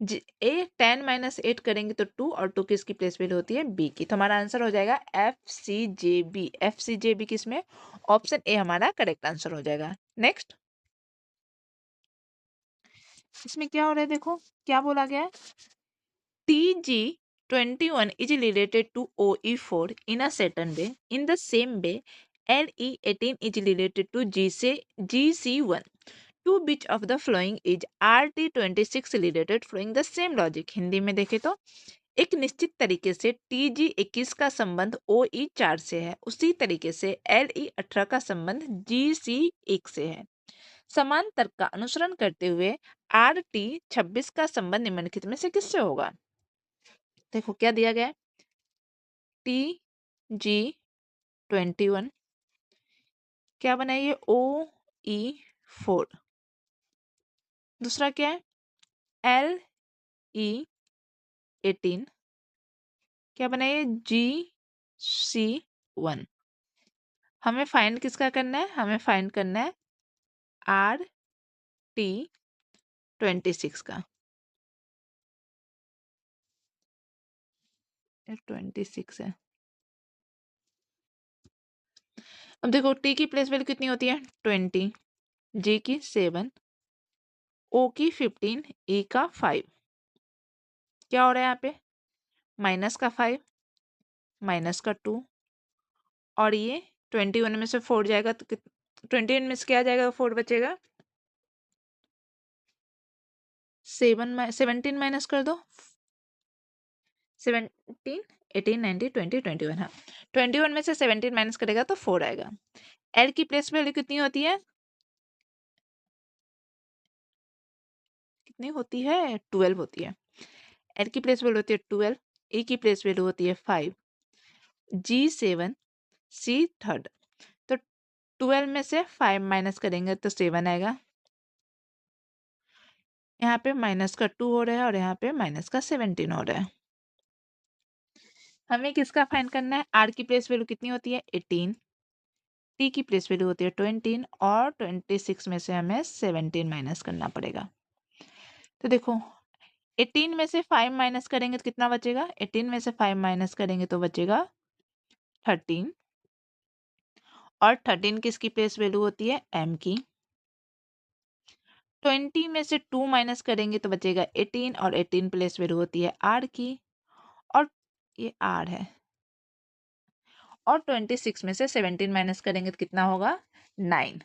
10 माइनस 8 करेंगे तो 2, और 2 किसकी प्लेस वैल्यू होती है b की। तो हमारा आंसर हो जाएगा FCJB। FCJB किसमें, ऑप्शन ए हमारा करेक्ट आंसर हो जाएगा। नेक्स्ट, इसमें क्या हो रहा है, देखो क्या बोला गया है, TG21 is related to OE4 in a certain way. In the same way, LE18 is related to GC1. To which of the following is RT26 related following the same logic? Hindi में देखें तो एक निश्चित तरीके से TG21 का संबंध OE4 से है, उसी तरीके से LE18 का संबंध GC1 से है। समान तर्क का अनुसरण करते हुए RT26 का संबंध निम्नलिखित में से किससे होगा। देखो क्या दिया गया है, TG21 क्या बना है, ये OE4, दूसरा क्या है LE18 क्या बना है, GC1। हमें फाइंड किसका करना है, हमें फाइंड करना है RT26 का। 26 है। अब देखो T की प्लेस वैल्यू कितनी होती है 20, G की 7, O की 15, E का 5। क्या हो रहा है यहाँ पे, माइनस का 5, माइनस का 2, और ये 21 में से 4 जाएगा तो 21 में से क्या जाएगा, 4 बचेगा, 17 माइनस कर दो, 17 18 19 20 21, हाँ 21 में से 17 माइनस करेगा तो 4 आएगा। एल की प्लेस वैल्यू कितनी होती है, कितनी होती है 12 होती है। एल की प्लेस वैल्यू होती है 12, ए की प्लेस वैल्यू होती है 5, G7, C 3rd। तो 12 में से 5 माइनस करेंगे तो 7 आएगा। यहाँ पे माइनस का 2 हो रहा है और यहाँ पे माइनस का 17 हो रहा है। हमें किसका फाइंड करना है? आर की प्लेस वैल्यू कितनी होती है? 18। टी की प्लेस वैल्यू होती है 20 और 26 में से हमें 17 माइनस करना पड़ेगा। तो देखो 18 में से 5 माइनस करेंगे तो कितना बचेगा? 18 में से 5 माइनस करेंगे तो बचेगा 13। और 13 किसकी प्लेस वैल्यू होती है? एम की। 20 में से 2 माइनस करेंगे तो बचेगा 18 और 18 प्लेस वैल्यू होती है आर की। और ये आर है। और 26 में से 17 माइनस करेंगे तो कितना होगा? 9।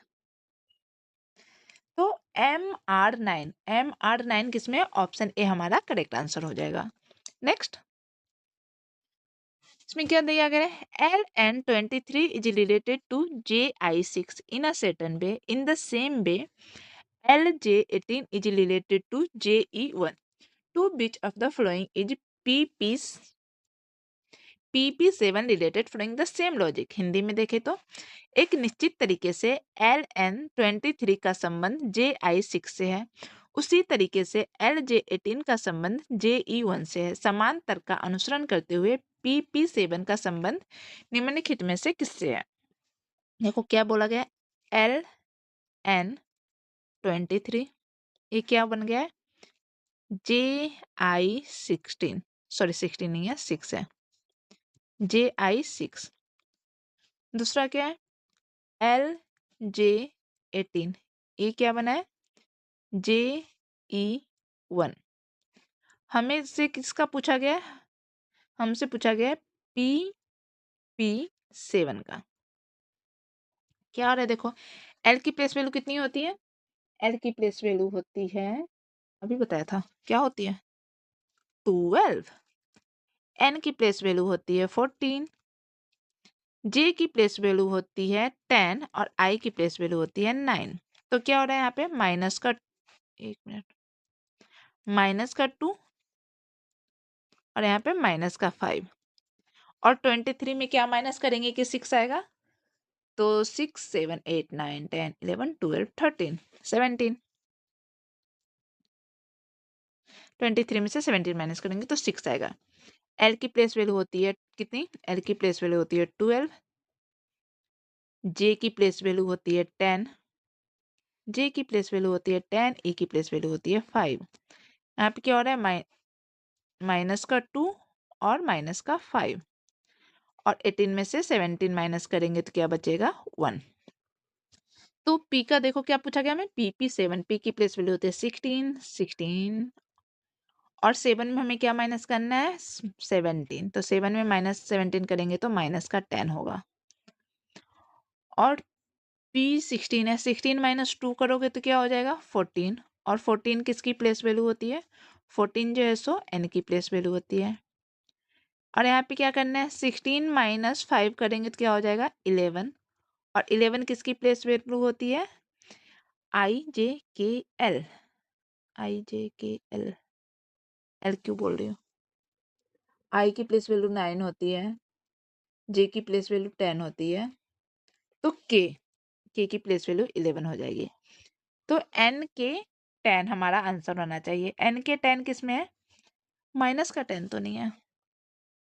तो एम आर 9 किसमें? ऑप्शन ए हमारा करेक्ट आंसर हो जाएगा। नेक्स्ट इसमें क्या दिया गया है? LN23 is related to JI6 in a certain way. In the same way LJ18 is related to JE1. To which of the following is PP7 related following the same logic? Hindi में देखें तो एक निश्चित तरीके से LN23 का संबंध JI6 से है, उसी तरीके से LJ18 का संबंध JE1 से है। समान तर्क का अनुसरण करते हुए PP7 का संबंध निम्नलिखित में से किससे है? देखो क्या बोला गया? LN23 ये क्या बन गया है? JI16, सॉरी 16 नहीं है, 6 है, JI6। दूसरा क्या है? LJ18 ये क्या बना है? JE1। हमें से किसका पूछा गया है? हमसे पूछा गया है PP7 का। क्या हो रहा है? देखो L की प्लेस वैल्यू कितनी होती है? L की प्लेस वैल्यू होती है, अभी बताया था, क्या होती है? 12। N की प्लेस वैल्यू होती है 14। J की प्लेस वैल्यू होती है 10 और I की प्लेस वैल्यू होती है 9। तो क्या हो रहा है यहाँ पे? माइनस का, एक मिनट, माइनस का 2 और यहाँ पे माइनस का 5। और 23 में क्या माइनस करेंगे कि 6 आएगा? तो 6 7 8 9 10 11 12 13 17। 23 में से 17 माइनस करेंगे तो 6 आएगा। L की प्लेस वैल्यू होती है कितनी? L की प्लेस वैल्यू होती है 12। J की प्लेस वैल्यू होती है 10। J की प्लेस वैल्यू होती है 10। E की प्लेस वैल्यू होती है 5। यहाँ पे क्या हो रहा है? माइनस का 2 और माइनस का 5। और 18 में से 17 माइनस करेंगे तो क्या बचेगा? 1। तो P का देखो क्या पूछा गया हमें? PP7। P की प्लेस वैल्यू होती है 16 और 7 में हमें क्या माइनस करना है? 17। तो 7 में माइनस 17 करेंगे तो माइनस का 10 होगा। और P16 है, 16 माइनस 2 करोगे तो क्या हो जाएगा? 14। और 14 किसकी प्लेस वैल्यू होती है? 14 जो है सो N की प्लेस वैल्यू होती है। और यहाँ पे क्या करना है? 16 माइनस 5 करेंगे तो क्या हो जाएगा? 11। और 11 किसकी प्लेस वैल्यू होती है? IJKL। IJKL, L क्यों बोल रही हूँ? I की प्लेस वैल्यू 9 होती है, J की प्लेस वैल्यू 10 होती है, तो K की प्लेस वैल्यू 11 हो जाएगी। तो N के 10 हमारा आंसर होना चाहिए। N के 10 किस में है? माइनस का 10 तो नहीं है,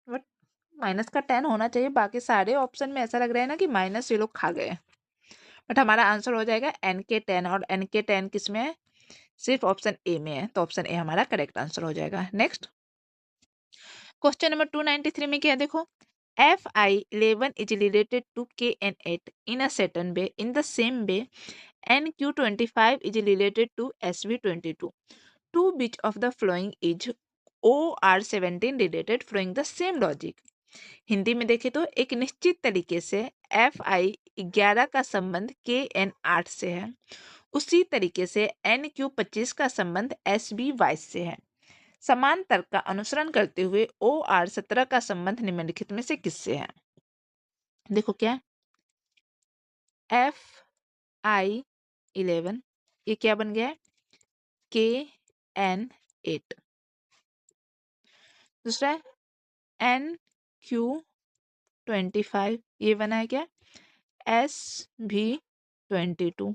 बट माइनस का 10 होना चाहिए। बाकी सारे ऑप्शन में ऐसा लग रहा है ना कि माइनस ये लोग खा गए, बट हमारा आंसर हो जाएगा N के 10। और N के 10 किस में है? सिर्फ ऑप्शन ए में है, तो ऑप्शन ए हमारा करेक्ट आंसर हो जाएगा। नेक्स्ट क्वेश्चन नंबर 293 में क्या है? देखो Fi11 is related to Kn8 in a certain way. In the same way, NQ25 is related to SV22. To which of the following is OR17 related following the same logic? Hindi में देखें तो एक निश्चित तरीके से Fi11 का संबंध Kn8 से है, उसी तरीके से NQ25 का संबंध SV22 से है। समान तर्क का अनुसरण करते हुए OR17 का संबंध निम्नलिखित में से किससे है? देखो क्या? Fi11 ये क्या बन गया है? Kn8। दूसरा है NQ25 ये बना है क्या? एस भी 22।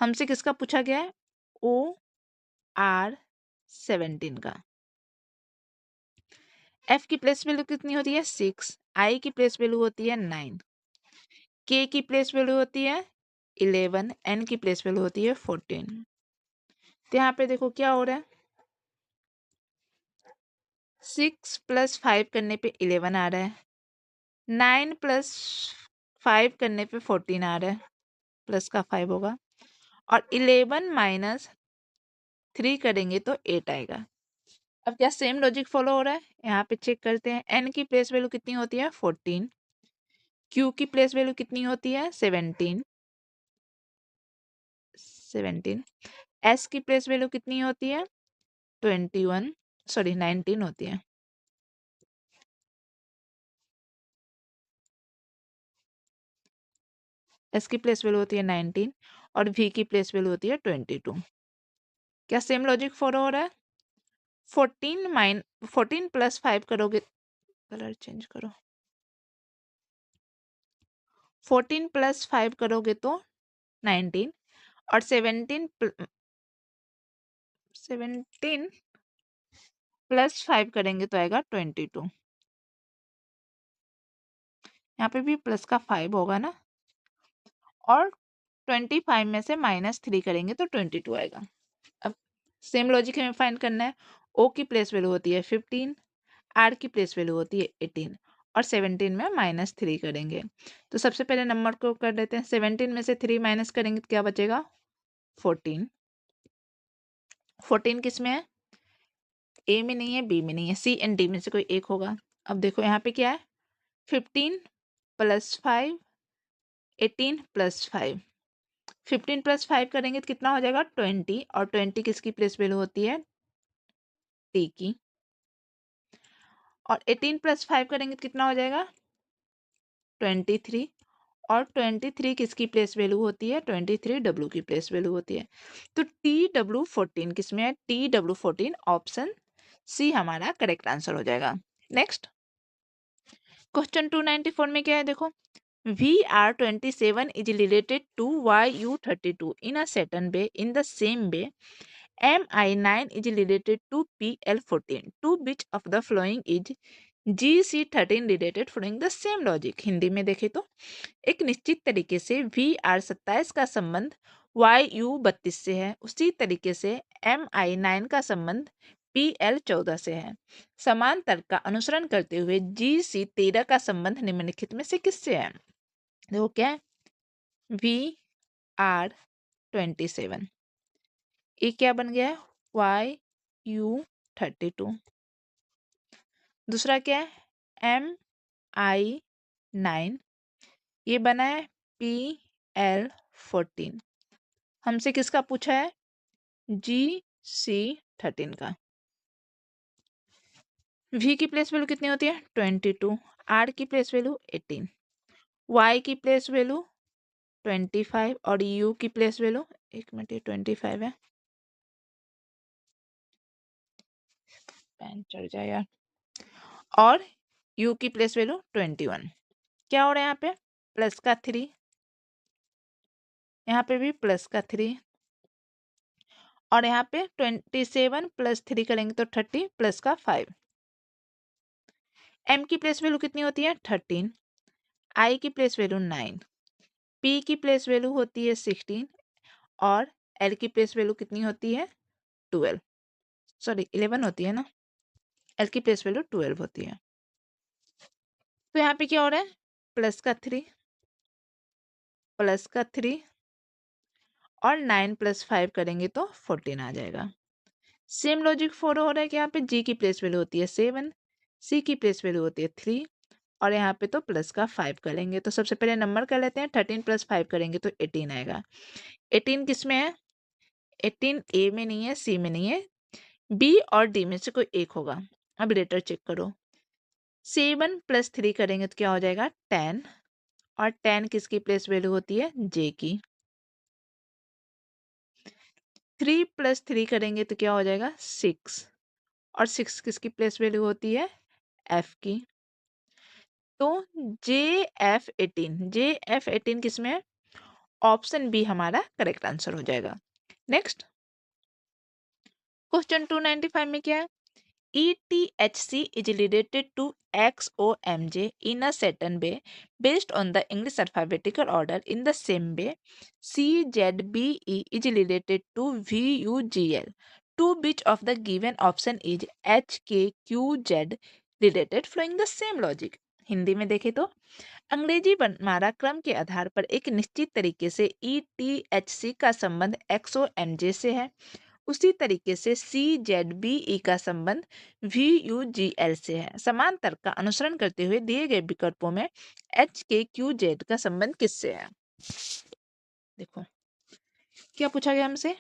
हमसे किसका पूछा गया है? ओ आर 17 का। एफ की प्लेस वैल्यू कितनी होती है? 6। आई की प्लेस वैल्यू होती है 9। के की प्लेस वैल्यू होती है 11। एन की प्लेस वैल्यू होती है 14। तो यहाँ पे देखो क्या हो रहा है, 6 प्लस 5 करने पे 11 आ रहा है, 9 प्लस 5 करने पे 14 आ रहा है, प्लस का 5 होगा, और 11 माइनस 3 करेंगे तो 8 आएगा। अब क्या सेम लॉजिक फॉलो हो रहा है? यहाँ पे चेक करते हैं। एन की प्लेस वैल्यू कितनी होती है? 14। क्यू की प्लेस वैल्यू कितनी होती है? 17। एस की प्लेस वैल्यू कितनी होती है? 21, सॉरी 19 होती है। एस की प्लेस वैल्यू होती है 19 और वी की प्लेस वैल्यू होती है 22। क्या सेम लॉजिक फॉलो हो रहा है? 14 प्लस 5 करोगे, कलर चेंज करो, 14 प्लस 5 करोगे तो 19, और 17 प्लस 5 करेंगे तो आएगा 22। यहाँ पे भी प्लस का 5 होगा ना, और 25 में से -3 करेंगे तो 22 आएगा। अब सेम लॉजिक हमें फाइंड करना है। ओ की प्लेस वैल्यू होती है 15, आर की प्लेस वैल्यू होती है 18, और 17 में -3 करेंगे। तो सबसे पहले नंबर को कर देते हैं। 17 में से 3 माइनस करेंगे तो क्या बचेगा? 14। 14 किस में है? ए में नहीं है, बी में नहीं है, सी एंड डी में से कोई एक होगा। अब देखो यहाँ पे क्या है, 15 प्लस 5, 18 प्लस 5। 15 प्लस 5 करेंगे तो कितना हो जाएगा? 20, और 20 किसकी प्लेस वैल्यू होती है? टी की। और 18 प्लस 5 करेंगे तो कितना हो जाएगा? 23, और 23 किसकी प्लेस वैल्यू होती है? 23 डब्ल्यू की प्लेस वैल्यू होती है। तो TW14 किस में है? TW14 ऑप्शन सी हमारा करेक्ट आंसर हो जाएगा। नेक्स्ट क्वेश्चन 294 में क्या है देखो, VR27 is related to YU32 in a certain way. In the same way, MI9 is related to PL14. To which of the following is GC13 related following the same logic? Hindi में देखें तो एक निश्चित तरीके से VR27 का संबंध YU32 से है, उसी तरीके से MI9 का संबंध PL14 से है। समान तर्क का अनुसरण करते हुए GC13 का संबंध निम्नलिखित में से किससे है? देखो क्या है, VR27, ये क्या बन गया है? YU32। दूसरा क्या है? MI9, ये बना है PL14। हमसे किसका पूछा है? GC13 का। V की प्लेस वैल्यू कितनी होती है? 22। R की प्लेस वैल्यू 18, Y की प्लेस वैल्यू 25, और U की प्लेस वैल्यू, एक मिनट, ये 25 है, पेन चढ़ जाए यार, और U की प्लेस वैल्यू 21। क्या हो रहा है यहाँ पे? प्लस का 3, यहाँ पे भी प्लस का 3, और यहाँ पे 27 प्लस 3 करेंगे तो 30, प्लस का 5। M की प्लेस वैल्यू कितनी होती है? 13। I की प्लेस वैल्यू 9, P की प्लेस वैल्यू होती है 16, और L की प्लेस वैल्यू कितनी होती है? 12, सॉरी 11 होती है ना, L की प्लेस वैल्यू 12 होती है। तो यहाँ पे क्या हो रहा है? प्लस का 3, प्लस का 3, और 9 प्लस 5 करेंगे तो 14 आ जाएगा। सेम लॉजिक फॉलो हो रहा है कि यहाँ पे G की प्लेस वैल्यू होती है 7, C की प्लेस वैल्यू होती है 3, और यहाँ पे तो प्लस का 5 करेंगे। तो सबसे पहले नंबर कर लेते हैं, 13 प्लस 5 करेंगे तो 18 आएगा। 18 किस में है? 18 ए में नहीं है, सी में नहीं है, बी और डी में से कोई एक होगा। अब लेटर चेक करो, 7 प्लस 3 करेंगे तो क्या हो जाएगा? 10, और 10 किसकी प्लेस वैल्यू होती है? जे की। 3 प्लस 3 करेंगे तो क्या हो जाएगा? 6, और 6 किसकी प्लेस वैल्यू होती है? एफ की। तो JF18 किसमें है? ऑप्शन बी हमारा करेक्ट आंसर हो जाएगा। नेक्स्ट क्वेश्चन 295 में क्या है? ETHC is related to XOMJ in a certain way based on the English alphabetical order. In the same way, CZBE is related to VUGL. To which of the given option is HKQZ related following the same logic? Hindi में देखें तो अंग्रेजी वर्णमाला क्रम के आधार पर एक निश्चित तरीके से ETHC का संबंध XOMJ से है। उसी तरीके से CZBE का संबंध VUGL से है। समान तर्क का अनुसरण करते हुए दिए गए विकल्पों में HKQZ का संबंध किससे है? देखो क्या पूछा गया हमसे?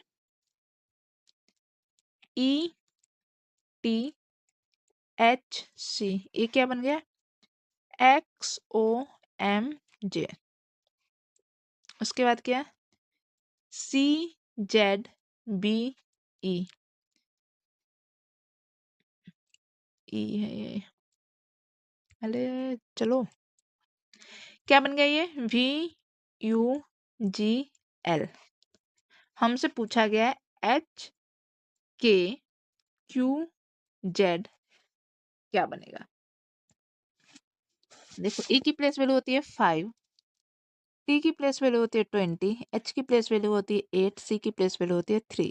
ETHC ये क्या बन गया? XOMJ। उसके बाद क्या? CZBE है ये। अरे चलो क्या बन गया ये? VUGL। हमसे पूछा गया है HKQZ क्या बनेगा? देखो E की प्लेस वैल्यू होती है 5, T की प्लेस वैल्यू होती है 20, H की प्लेस वैल्यू होती है 8, C की प्लेस वैल्यू होती है 3,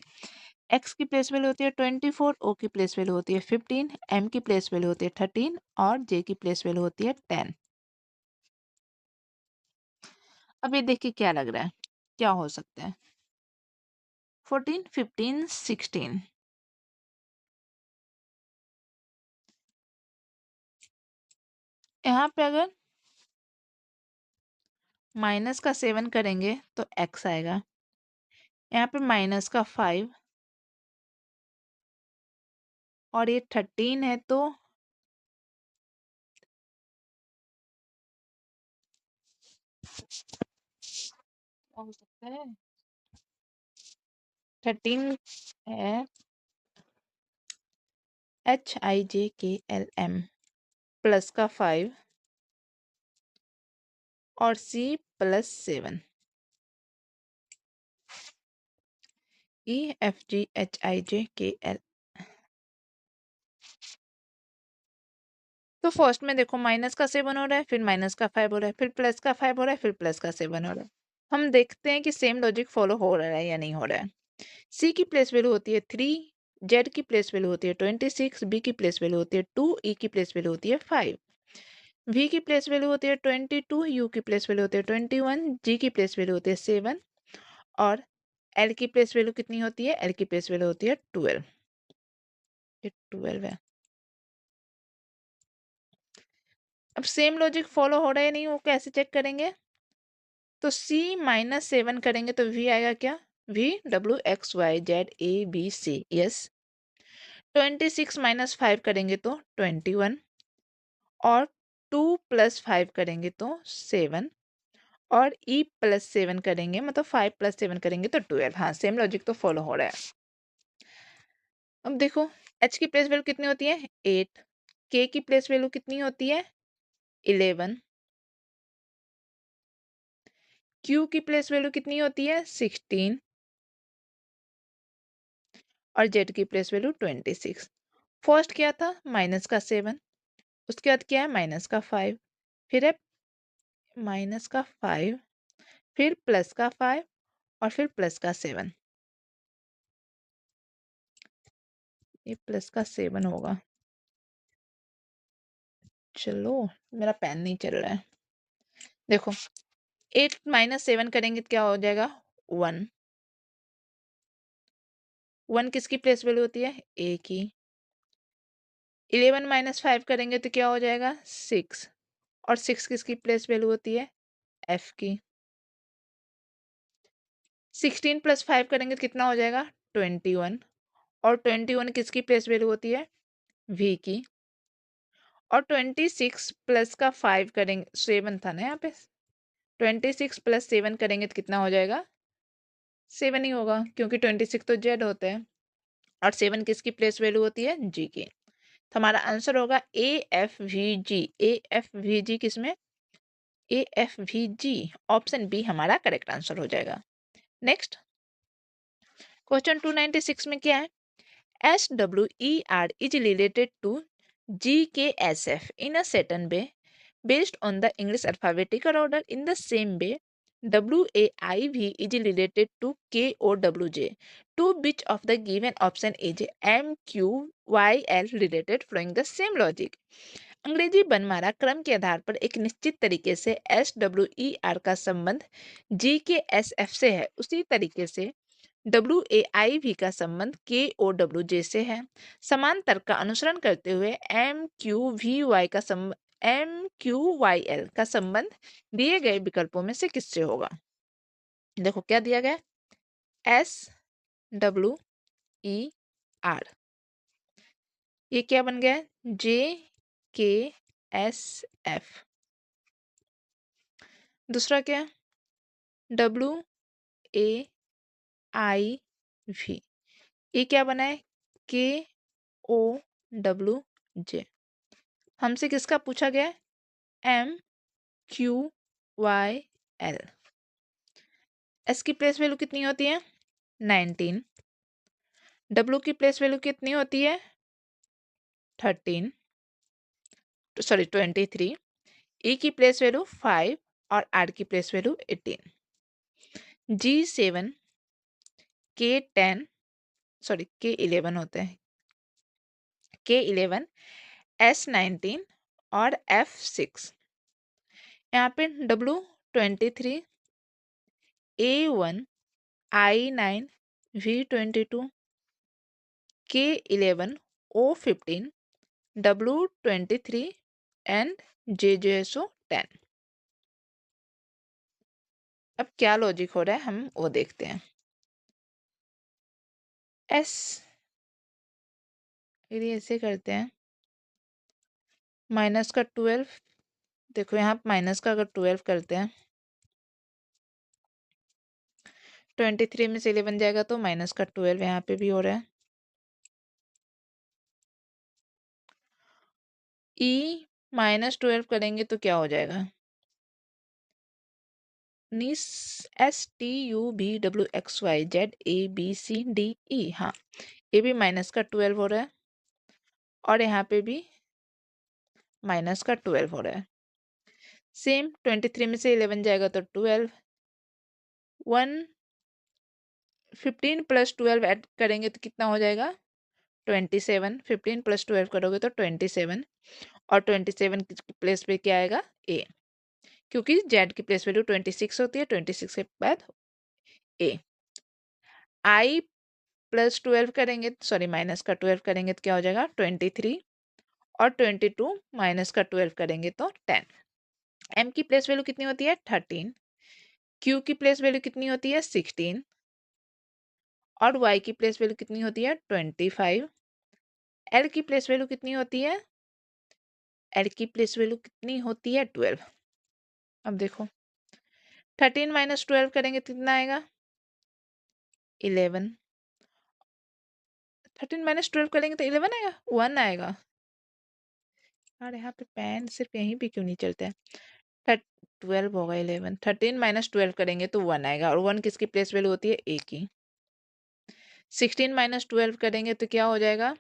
X की प्लेस वैल्यू होती है 24, O की प्लेस वैल्यू होती है 15, M की प्लेस वैल्यू होती है 13 और J की प्लेस वैल्यू होती है 10। अब ये देखिए क्या लग रहा है, क्या हो सकता है? 14, 15, 16। यहाँ पे अगर माइनस का 7 करेंगे तो x आएगा। यहाँ पे माइनस का 5 और ये 13 है तो क्या हो सकता है? 13 है HIJKLM प्लस का 5 और C प्लस 7 EFGHIJKL। तो फर्स्ट में देखो माइनस का 7 हो रहा है, फिर माइनस का 5 हो रहा है, फिर प्लस का 5 हो रहा है, फिर प्लस का 7 हो रहा है। हम देखते हैं कि सेम लॉजिक फॉलो हो रहा है या नहीं हो रहा है। C की प्लेस वैल्यू होती है 3, Z की प्लेस वैल्यू होती है 26, B की प्लेस वैल्यू होती है 2, E की प्लेस वैल्यू होती है 5, V की प्लेस वैल्यू होती है 22, U की प्लेस वैल्यू होती है 21, G की प्लेस वैल्यू होती है 7 और L की प्लेस वैल्यू कितनी होती है? L की प्लेस वैल्यू होती है 12। ये 12 है। अब सेम लॉजिक फॉलो हो रहा है नहीं, वो कैसे चेक करेंगे? तो C माइनस 7 करेंगे तो V आएगा क्या? VWXYZABC। यस। 26 माइनस 5 करेंगे तो 21 और 2 प्लस 5 करेंगे तो 7 और E प्लस 7 करेंगे मतलब 5 प्लस 7 करेंगे तो 12। हाँ सेम लॉजिक तो फॉलो हो रहा है। अब देखो H की प्लेस वैल्यू कितनी होती है? 8, K की प्लेस वैल्यू कितनी होती है? 11, Q की प्लेस वैल्यू कितनी होती है? 16 और Z की प्लेस वैल्यू 26। फर्स्ट क्या था? माइनस का 7, उसके बाद क्या है? माइनस का 5, फिर है माइनस का 5, फिर प्लस का 5 और फिर प्लस का 7। ये प्लस का 7 होगा। चलो मेरा पेन नहीं चल रहा है। देखो 8 माइनस 7 करेंगे तो क्या हो जाएगा? 1। 1 किसकी प्लेस वैल्यू होती है? A की। 11 माइनस 5 करेंगे तो क्या हो जाएगा? 6 और 6 किसकी प्लेस वैल्यू होती है? F की। 16 प्लस 5 करेंगे तो कितना हो जाएगा? 21 और 21 किसकी प्लेस वैल्यू होती है? V की। और 26 प्लस का 5 करेंगे, 7 था ना यहाँ पे, 26 प्लस 7 करेंगे तो कितना हो जाएगा? 7 ही होगा क्योंकि 26 तो Z होता है और 7 किसकी प्लेस वैल्यू होती है? G की। तो हमारा आंसर होगा AFVG। AFVG किसमें? AFVG, ऑप्शन बी हमारा करेक्ट आंसर हो जाएगा। नेक्स्ट क्वेश्चन 296 में क्या है? SWER is related to GKSF in a certain way based on the English alphabetical order. In the same way, WAIV is related to KOWJ. To which of the given option is MQYL related following the same logic? अंग्रेजी बनमारा क्रम के आधार पर एक निश्चित तरीके से SWER का संबंध GKSF से है, उसी तरीके से WAIV का संबंध KOWJ से है। समान तर्क का अनुसरण करते हुए MQYL का संबंध दिए गए विकल्पों में से किससे होगा? देखो क्या दिया गया, SWER, ये क्या बन गया? JKSF। दूसरा क्या? WAIV, ये क्या बना है? KOWJ। हमसे किसका पूछा गया? MQYL। S की प्लेस वैल्यू कितनी होती है? 19। W की प्लेस वैल्यू कितनी होती है? 23। E की प्लेस वैल्यू 5 और R की place value 18। G7, K10, K11 होते हैं, K11, S19 और F6। यहाँ पे W23, A1, I9, V22, K11, O15, W23 and JJSO10। अब क्या लॉजिक हो रहा है हम वो देखते हैं। S, यदि ऐसे करते हैं, माइनस का 12, देखो यहाँ माइनस का अगर 12 करते हैं, 23 में से 11 जाएगा तो माइनस का 12 यहाँ पे भी हो रहा है। E -12 करेंगे तो क्या हो जाएगा? STUVWXYZABCDE, हाँ, ये भी माइनस का 12 हो रहा है और यहाँ पे भी माइनस का 12 हो रहा है। सेम 23 में से 11 जाएगा तो 12, 15 + 12 ऐड करेंगे तो कितना हो जाएगा? 27। 15 + 12 करोगे तो 27 और 27 की प्लेस पे क्या आएगा? A, क्योंकि Z की प्लेस वैल्यू 26 होती है, 26 के बाद A। I + 12 करेंगे, सॉरी माइनस का 12 करेंगे तो क्या हो जाएगा? 23 और 22 माइनस का 12 करेंगे तो 10। M की प्लेस वैल्यू कितनी होती है? 13। Q की प्लेस वैल्यू कितनी होती है? 16 और Y की प्लेस वैल्यू कितनी होती है? 25। L की प्लेस वैल्यू कितनी होती है? L की प्लेस वैल्यू कितनी होती है? 12। अब देखो 13 - 12 करेंगे तो कितना आएगा? 11। 13 - 12 करेंगे तो 11 आएगा? 1 आएगा। और यहाँ पे पेन सिर्फ यहीं पे क्यों नहीं चलता है? 12 होगा 11। 13 - 12 करेंगे तो 1 आएगा और 1 किसकी प्लेस वैल्यू होती है? A की। 16 - 12 करेंगे तो क्या हो जाएगा?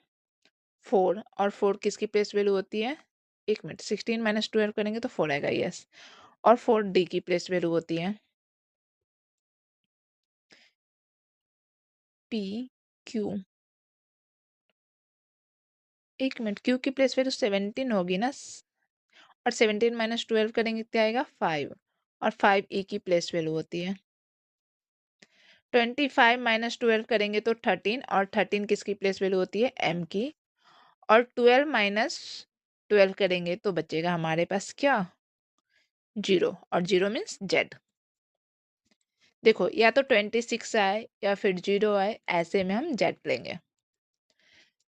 4 और 4 किसकी प्लेस वैल्यू होती है? 1 मिनट, 16 - 12 करेंगे तो 4 आएगा, यस। और 4 D की प्लेस वैल्यू होती है। P Q, 1 मिनट, Q की प्लेस वैल्यू 17 होगी ना, और 17 - 12 करेंगे क्या आएगा? 5 और 5 E की प्लेस वैल्यू होती है। 25 - 12 करेंगे तो 13 और 13 किसकी प्लेस वैल्यू होती है? M की। और 12 - 12 करेंगे तो बचेगा हमारे पास क्या? 0, और 0 मीन्स Z। देखो या तो 26 आए या फिर 0 आए, ऐसे में हम Z लेंगे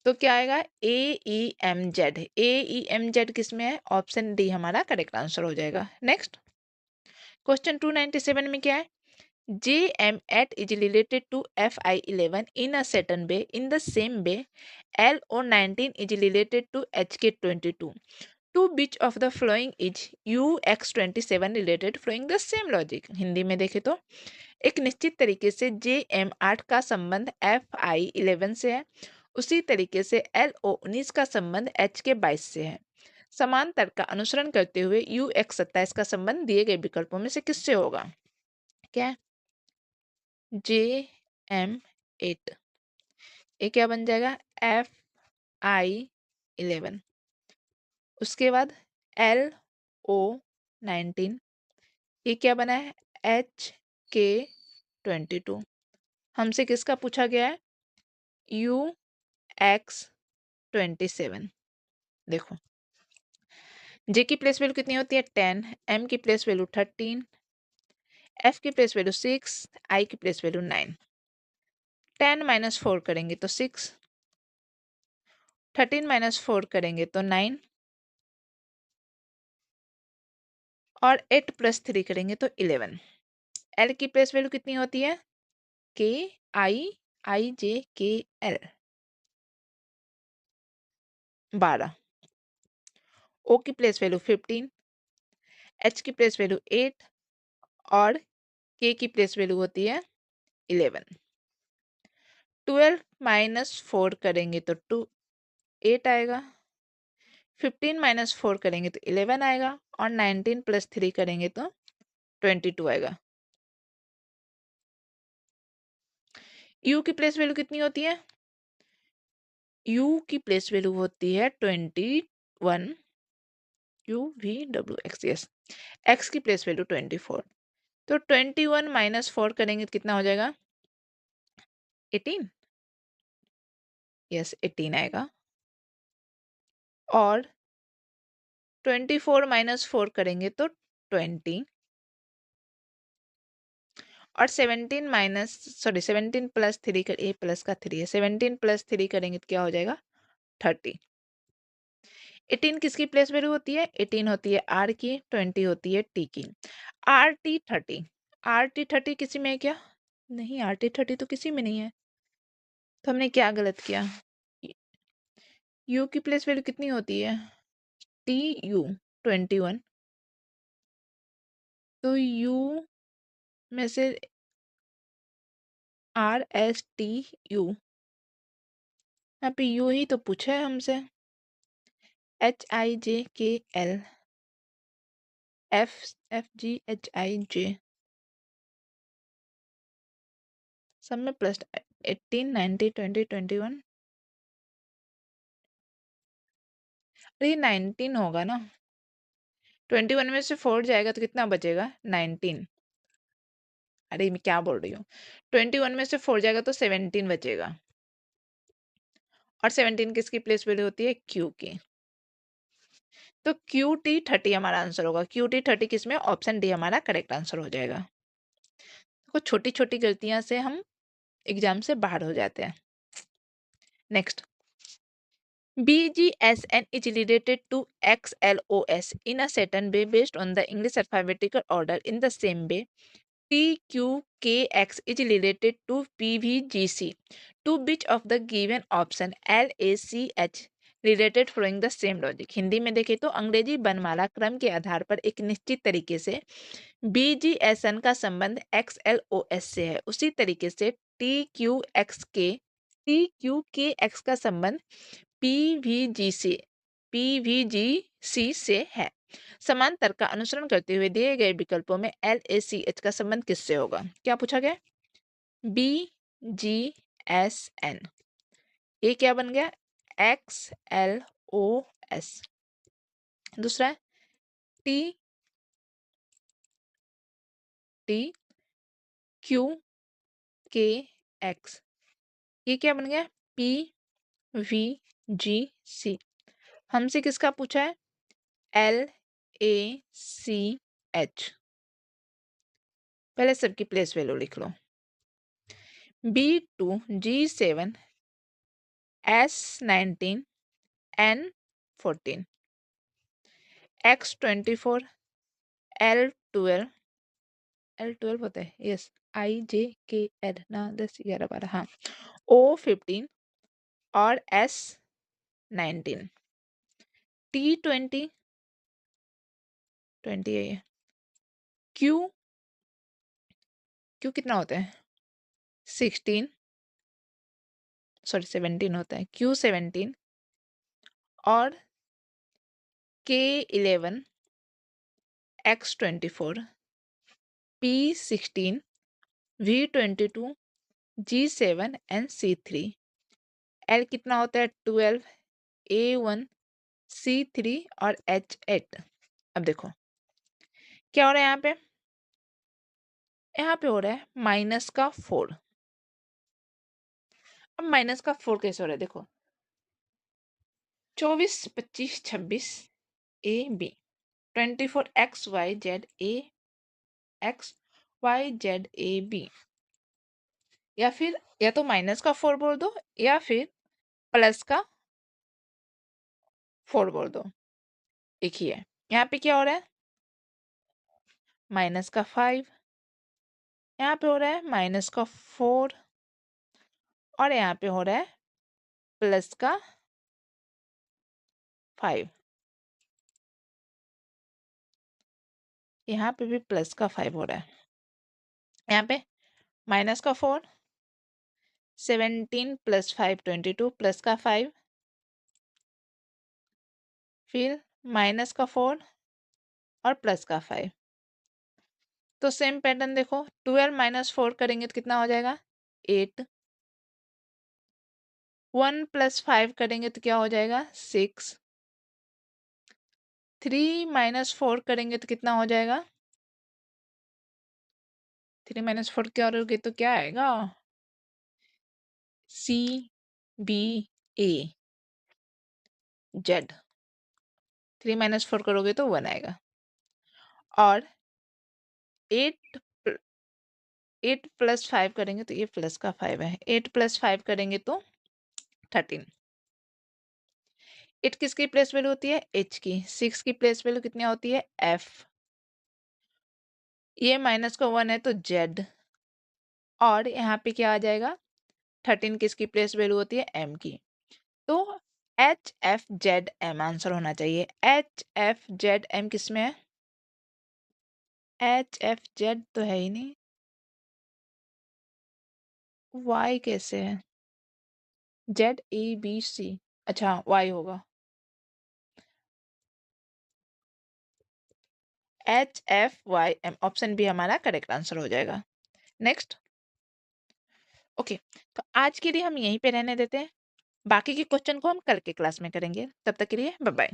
तो क्या आएगा? AEMZ। AEMZ किस में है? ऑप्शन डी हमारा करेक्ट आंसर हो जाएगा। नेक्स्ट क्वेश्चन 297 में क्या है? JM8 is related to Fi11 in a certain way. In the same way, LO19 is related to HK22. To which of the following is UX27 related? Following the same logic. Hindi में देखें तो एक निश्चित तरीके से JM8 का संबंध Fi11 से है, उसी तरीके से LO19 का संबंध HK22 से है। समान तर्क का अनुसरण करते हुए UX27 का संबंध दिए गए विकल्पों में से किससे होगा? क्या? JM8 ये क्या बन जाएगा? Fi11। उसके बाद LO19 ये क्या बना है? HK22। हमसे किसका पूछा गया है? UX27। देखो J की प्लेस वैल्यू कितनी होती है? 10, M की प्लेस वैल्यू 13, F की प्लेस वैल्यू 6, I की प्लेस वैल्यू 9। 10 माइनस 4 करेंगे तो 6, 13 माइनस 4 करेंगे तो 9 और 8 प्लस 3 करेंगे तो 11। L की प्लेस वैल्यू कितनी होती है? KIIJKL 12। O की प्लेस वैल्यू 15, H की प्लेस वैल्यू 8 और K की प्लेस वैल्यू होती है 11। 12 माइनस 4 करेंगे तो 8 आएगा, 15 माइनस 4 करेंगे तो 11 आएगा और 19 प्लस 3 करेंगे तो 22 आएगा। U की प्लेस वैल्यू कितनी होती है? U की प्लेस वैल्यू होती है 21, UVWX, यस। X की प्लेस वैल्यू 24। तो 21 माइनस 4 करेंगे तो कितना हो जाएगा? 18, यस 18 आएगा। और 24 माइनस 4 करेंगे तो 20 और 17 प्लस 3 कर, ए प्लस का 3 है, 17 प्लस 3 करेंगे तो क्या हो जाएगा? 30। 18 किसकी प्लेस वैल्यू होती है? 18 होती है R की, 20 होती है T की। RT30, RT30 किसी में है क्या? नहीं, RT30 तो किसी में नहीं है। तो हमने क्या गलत किया? U की प्लेस वैल्यू कितनी होती है? TU 21। तो U में से RSTU, यहाँ पे U ही तो पूछा है हमसे। HIJKL FGHIJ सब में प्लस 18, 90, 20, 21। अरे 19 होगा ना, 21 में से 4 जाएगा तो कितना बचेगा? 19। अरे मैं क्या बोल रही हूँ, 21 में से 4 जाएगा तो 17 बचेगा। और 17 किसकी प्लेस वैल्यू होती है? Q की। तो QT30 हमारा आंसर होगा। QT30 किसमें? ऑप्शन डी हमारा करेक्ट आंसर हो जाएगा। तो छोटी छोटी गलतियां से हम एग्जाम से बाहर हो जाते हैं। Next, BGSN is related to XLOS in a certain way based on the English alphabetical order. In the same way, TQKX is related to PVGC. To which of the given option LACH related following the same logic? Hindi में देखें तो अंग्रेजी वर्णमाला क्रम के आधार पर एक निश्चित तरीके से BGSN का संबंध XLOS से है, उसी तरीके से TQX का संबंध पीवीजीसी से है। समान तर्क का अनुसरण करते हुए दिए गए विकल्पों में LACH का संबंध किससे होगा? क्या पूछा गया? BGSN ये क्या बन गया? XLOS। दूसरा है TQKX ये क्या बन गया? PVGC। हमसे किसका पूछा है? LACH। पहले सबकी प्लेस वैल्यू लिख लो। B2 G7 S19 N14 X24 L12 होता है, यस IJKL ना 10 11 12 हाँ O15 और S19 T20 20 है ये Q Q कितना होता है 16 सॉरी 17 होता है Q17 और K11 X24 P16 V22 G7 and C3 L कितना होता है 12 A1 C3 और H8। अब देखो क्या हो रहा है यहाँ पे हो रहा है -4। अब -4 कैसे हो रहा है देखो 24 25 26 A B 24 XYZ A XYZ A B या फिर या तो -4 बोल दो या फिर +4 बोल दो एक ही है। यहाँ पे क्या हो रहा है -5 यहाँ पे हो रहा है -4 और यहाँ पे हो रहा है +5 यहाँ पे भी +5 हो रहा है। यहाँ पे -4 17 + 5 22 +5 फिर -4 और +5 तो सेम पैटर्न देखो 12 - 4 करेंगे तो कितना हो जाएगा 8 1 + 5 करेंगे तो क्या हो जाएगा 6 3 - 4 करेंगे तो कितना हो जाएगा 3 - 4 करोगे तो क्या आएगा CBA Z 3 - 4 करोगे तो 1 आएगा और 8 8 + 5 करेंगे तो ये +5 है 8 + 5 करेंगे तो 13 8 किसकी प्लेस वैल्यू होती है H की 6 की प्लेस वैल्यू कितनी होती है F ये माइनस का 1 है तो Z और यहाँ पे क्या आ जाएगा 13 किसकी प्लेस वैल्यू होती है M की तो HFZM आंसर होना चाहिए HFZM किस में है HFZ तो है ही नहीं Y कैसे है ZABC अच्छा Y होगा HFYM ऑप्शन बी हमारा करेक्ट आंसर हो जाएगा नेक्स्ट ओके तो आज के लिए हम यहीं पे रहने देते हैं बाकी के क्वेश्चन को हम कल के क्लास में करेंगे तब तक के लिए बाय बाय